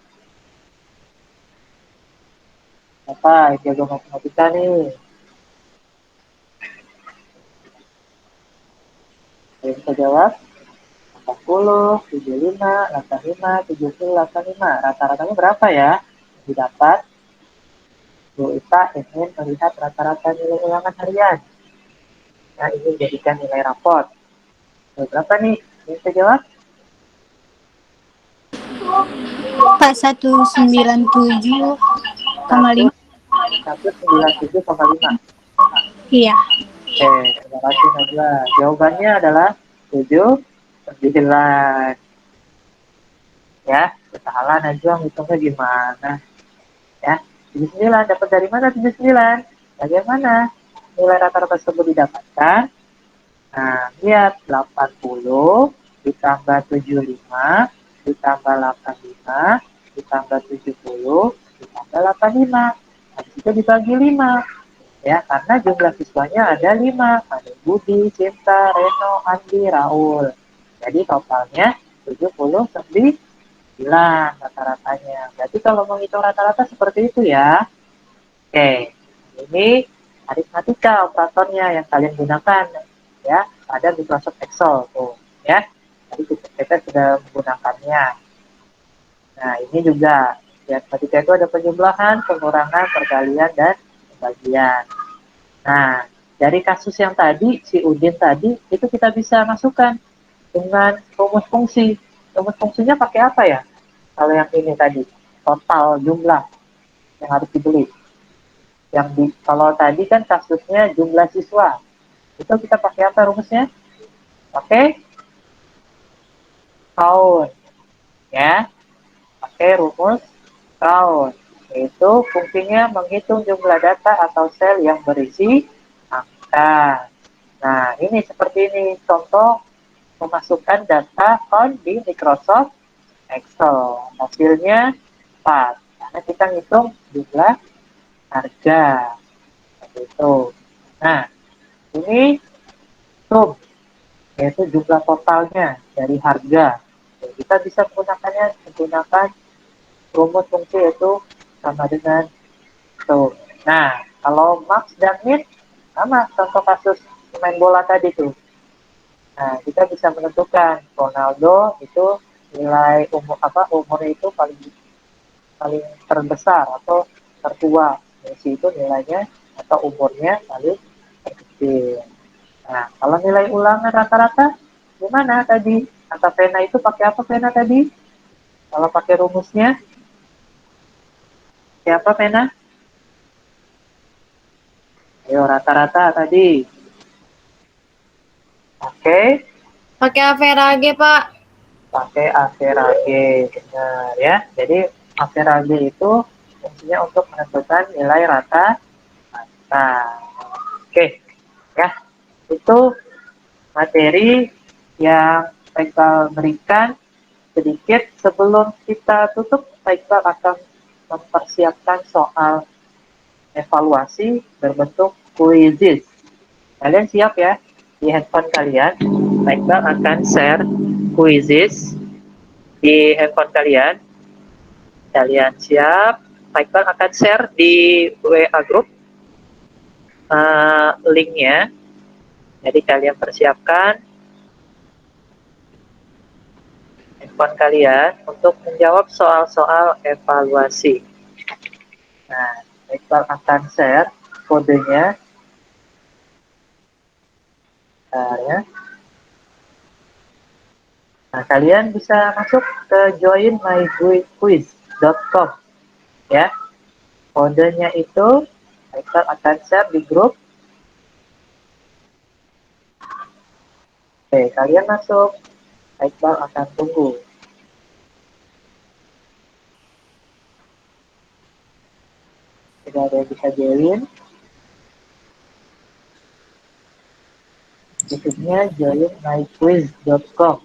Apa jago matematika nih? Ada yang bisa jawab? 80, 75, 85, 70, 85. Rata-ratanya berapa ya? Didapat. Bu Ita ingin melihat rata-rata nilai ulangan harian. Nah, ini jadikan nilai raport. Berapa nih? Yang bisa jawab? Pak 197,5. 197,5. Iya. Oke, terima kasih Najwa. Jawabannya adalah 7, 9. Ya, salah Najwa ngitungnya gimana? Ya, 79 dapat dari mana 79? Bagaimana nilai rata-rata tersebut didapatkan? Nah, lihat 80 ditambah 75 ditambah 85 ditambah 70 ditambah 85. Habis itu dibagi 5. Ya, karena jumlah siswanya ada 5. Ada Budi, Cinta, Reno, Andi, Raul. Jadi totalnya 79 rata-ratanya. Berarti kalau menghitung rata-rata seperti itu ya. Oke, ini aritmatika operatornya yang kalian gunakan ya pada Microsoft Excel tuh ya. Tadi kita sudah menggunakannya. Nah, ini juga ya ketika itu ada penjumlahan, pengurangan, perkalian dan pembagian. Nah, dari kasus yang tadi si Udin tadi itu kita bisa masukkan dengan rumus fungsi. Rumus fungsinya pakai apa ya? Kalau yang ini tadi total jumlah yang harus dibeli. Kalau tadi kan kasusnya jumlah siswa. Itu kita pakai apa rumusnya? Pakai count ya. Pakai rumus count. Yaitu fungsinya menghitung jumlah data atau sel yang berisi angka. Nah, ini seperti ini contoh memasukkan data count di Microsoft Excel. Hasilnya 4. Karena kita ngitung jumlah harga. Seperti itu. Nah, ini sum, yaitu jumlah totalnya dari harga. Jadi kita bisa menggunakan rumus fungsi yaitu sama dengan sum. Nah, kalau max dan min sama contoh kasus pemain bola tadi tuh. Nah, kita bisa menentukan Ronaldo itu umurnya itu paling paling terbesar atau tertua. definisi itu nilainya atau umurnya paling kecil. Nah, kalau nilai ulangan rata-rata gimana tadi? Kata pena itu pakai apa pena tadi? Kalau pakai rumusnya, siapa pena? Ayo rata-rata tadi. Oke, Pakai average, Pak. pakai average. Benar ya. Jadi average itu fungsinya untuk menentukan nilai rata-rata. Oke, ya. Itu materi yang Iqbal berikan sedikit sebelum kita tutup. Iqbal akan mempersiapkan soal evaluasi berbentuk quizzes. Kalian siap ya? Di handphone kalian, Iqbal akan share quizzes di handphone kalian. Kalian siap? Iqbal akan share di WA group linknya. Jadi kalian persiapkan handphone kalian untuk menjawab soal-soal evaluasi. Nah, Iqbal akan share kodenya. Nah, ya. Nah, kalian bisa masuk ke joinmyquiz.com ya. Kodenya itu Iqbal akan share di grup. Oke, kalian masuk. Iqbal akan tunggu. Tidak ada yang bisa join. YouTube-nya joinmyquiz.com.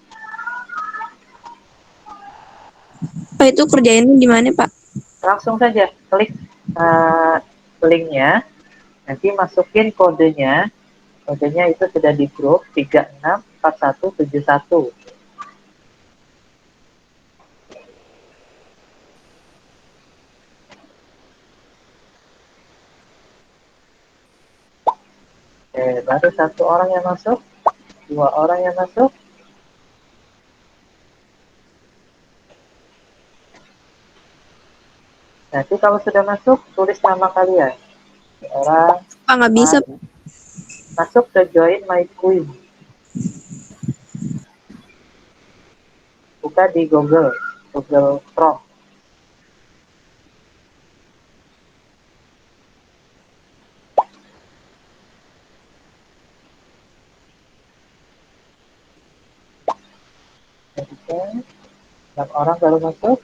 Pak itu kerjainnya di mana Pak? Langsung saja klik linknya, nanti masukin kodenya. Kodenya itu sudah di grup 364171. Baru satu orang yang masuk, dua orang yang masuk. Nanti kalau sudah masuk, tulis nama kalian. Orang Pak nggak bisa. masuk ke join my quiz. Buka di Google Chrome. Jadi, 6 orang baru masuk.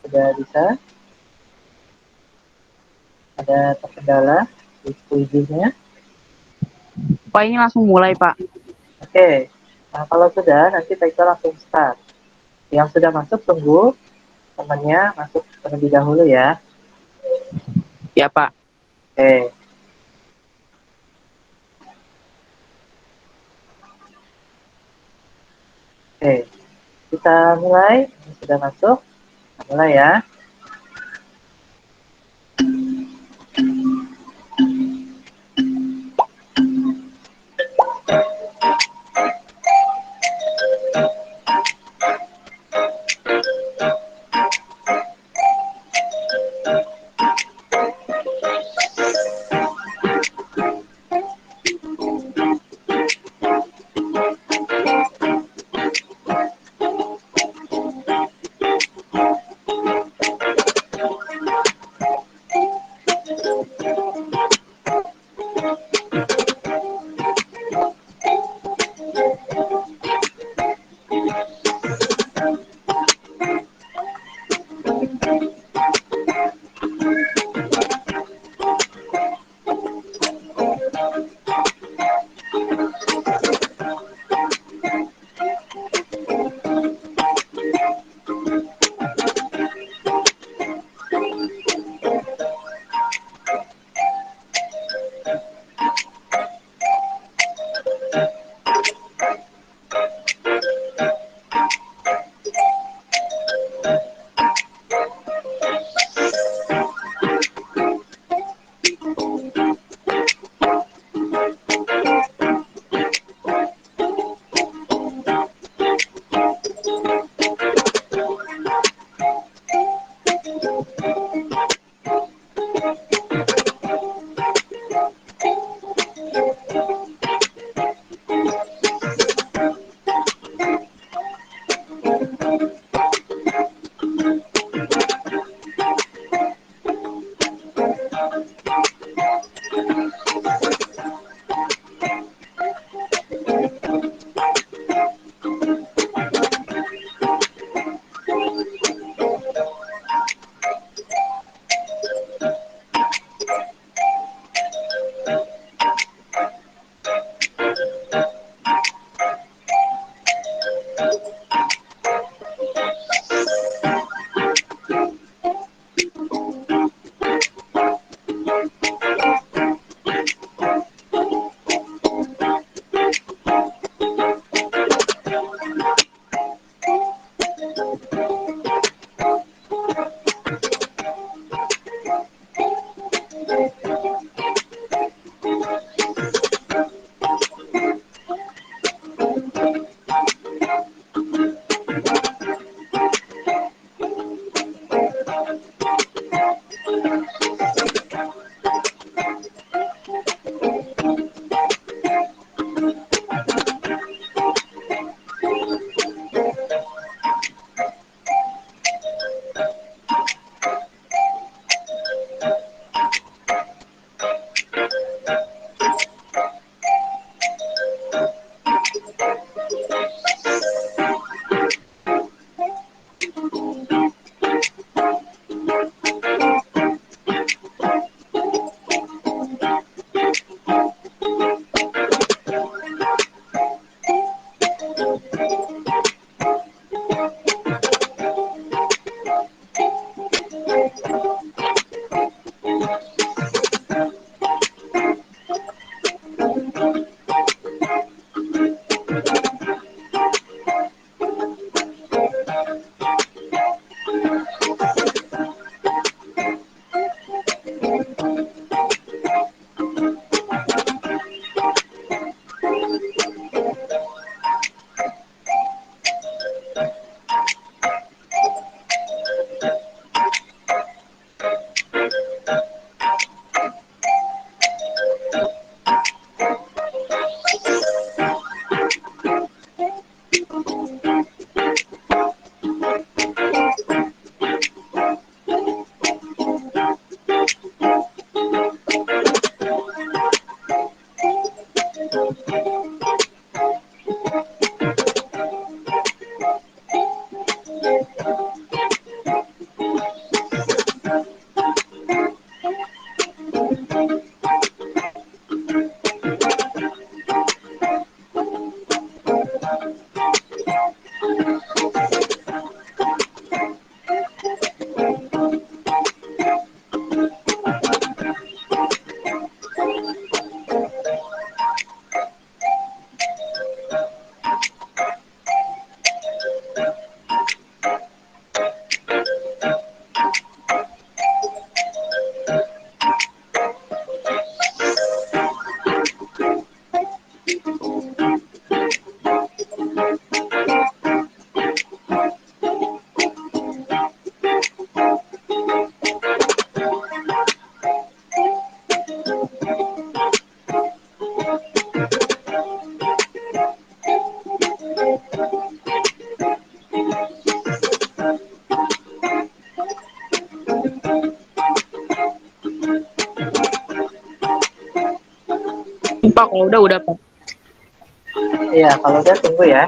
Sudah bisa. Ada terkendala di quiznya. Pak ini langsung mulai Pak. Oke. Nah, kalau sudah, nanti kita langsung start. Yang sudah masuk, tunggu temannya masuk terlebih dahulu ya. Ya Pak. Oke. Oke. Kita mulai. Ini sudah masuk. Kita mulai ya. Pak, kalau udah Pak. Iya, kalau udah tunggu ya.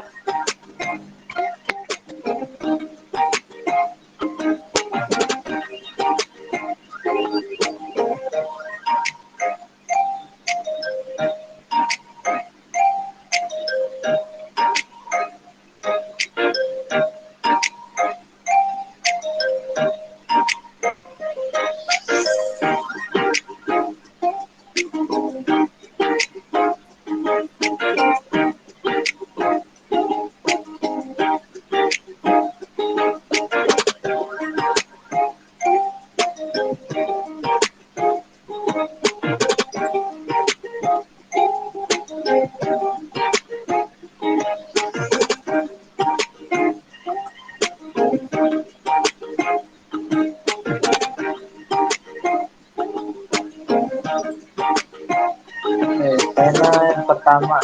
Tema yang pertama.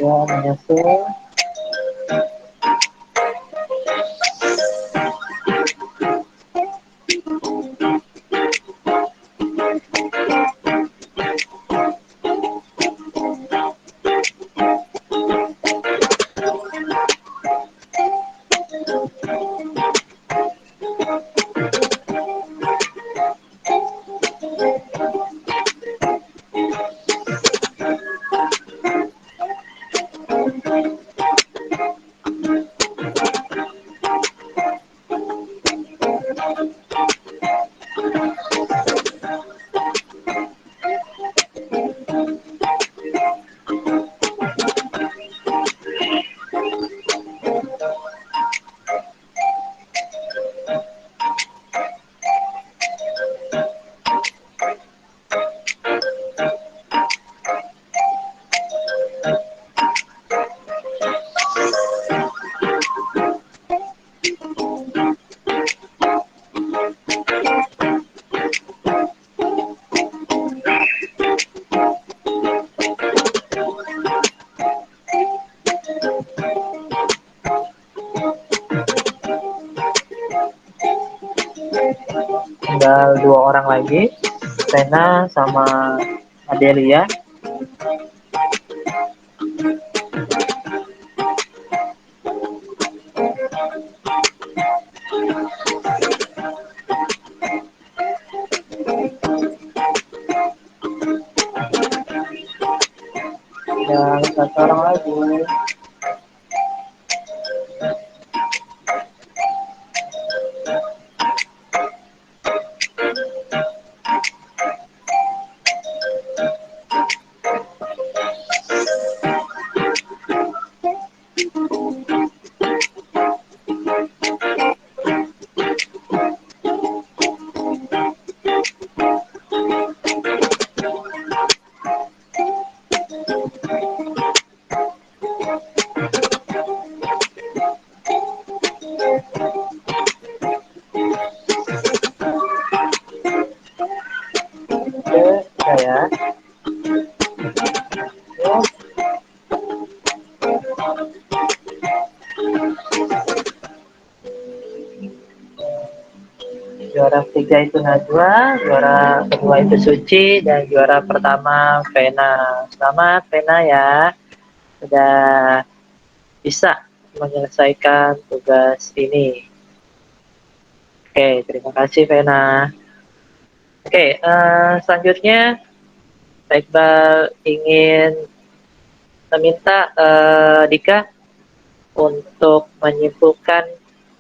Ya, menyusul. tinggal 2 orang lagi, Rena sama Adelia. Dan 1 orang lagi. Oke, saya. Juara ketiga itu Najwa, juara kedua itu Suci, dan juara pertama Vena. Selamat Vena ya, sudah bisa menyelesaikan tugas ini. Oke, terima kasih Vena. Oke, selanjutnya Pak Iqbal ingin meminta Dika untuk menyimpulkan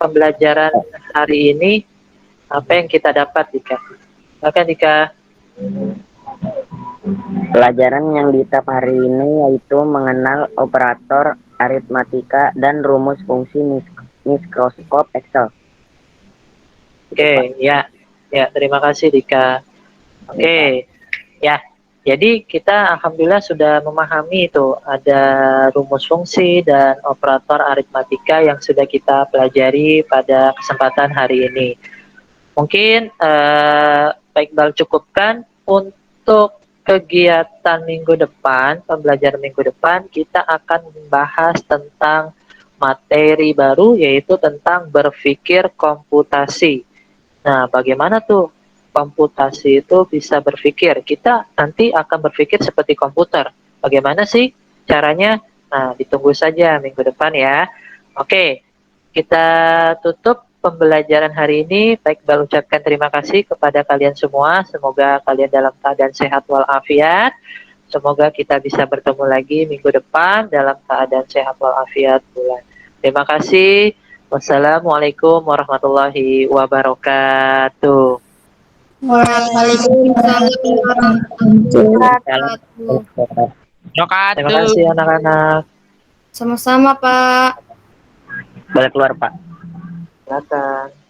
pembelajaran hari ini. Apa yang kita dapat, Dika? Silakan, Dika. Pelajaran yang ditap hari ini yaitu mengenal operator aritmatika dan rumus fungsi mikroskop Excel. Oke, ya. Ya, terima kasih, Dika. Oke, ya. Jadi kita alhamdulillah sudah memahami itu ada rumus fungsi dan operator aritmatika yang sudah kita pelajari pada kesempatan hari ini. Mungkin Pak Iqbal cukupkan untuk kegiatan minggu depan, pembelajaran minggu depan, kita akan membahas tentang materi baru yaitu tentang berpikir komputasi. Nah, bagaimana tuh komputasi itu bisa berpikir? Kita nanti akan berpikir seperti komputer. Bagaimana sih caranya? Nah, ditunggu saja minggu depan ya. Oke, kita tutup pembelajaran hari ini. Baik, Iqbal ucapkan terima kasih kepada kalian semua. Semoga kalian dalam keadaan sehat walafiat. Semoga kita bisa bertemu lagi minggu depan dalam keadaan sehat walafiat bulan. Terima kasih. Wassalamualaikum warahmatullahi wabarakatuh. Waalaikumsalam warahmatullahi wabarakatuh. Terima kasih anak-anak. Sama-sama, Pak. Boleh keluar, Pak. Silakan.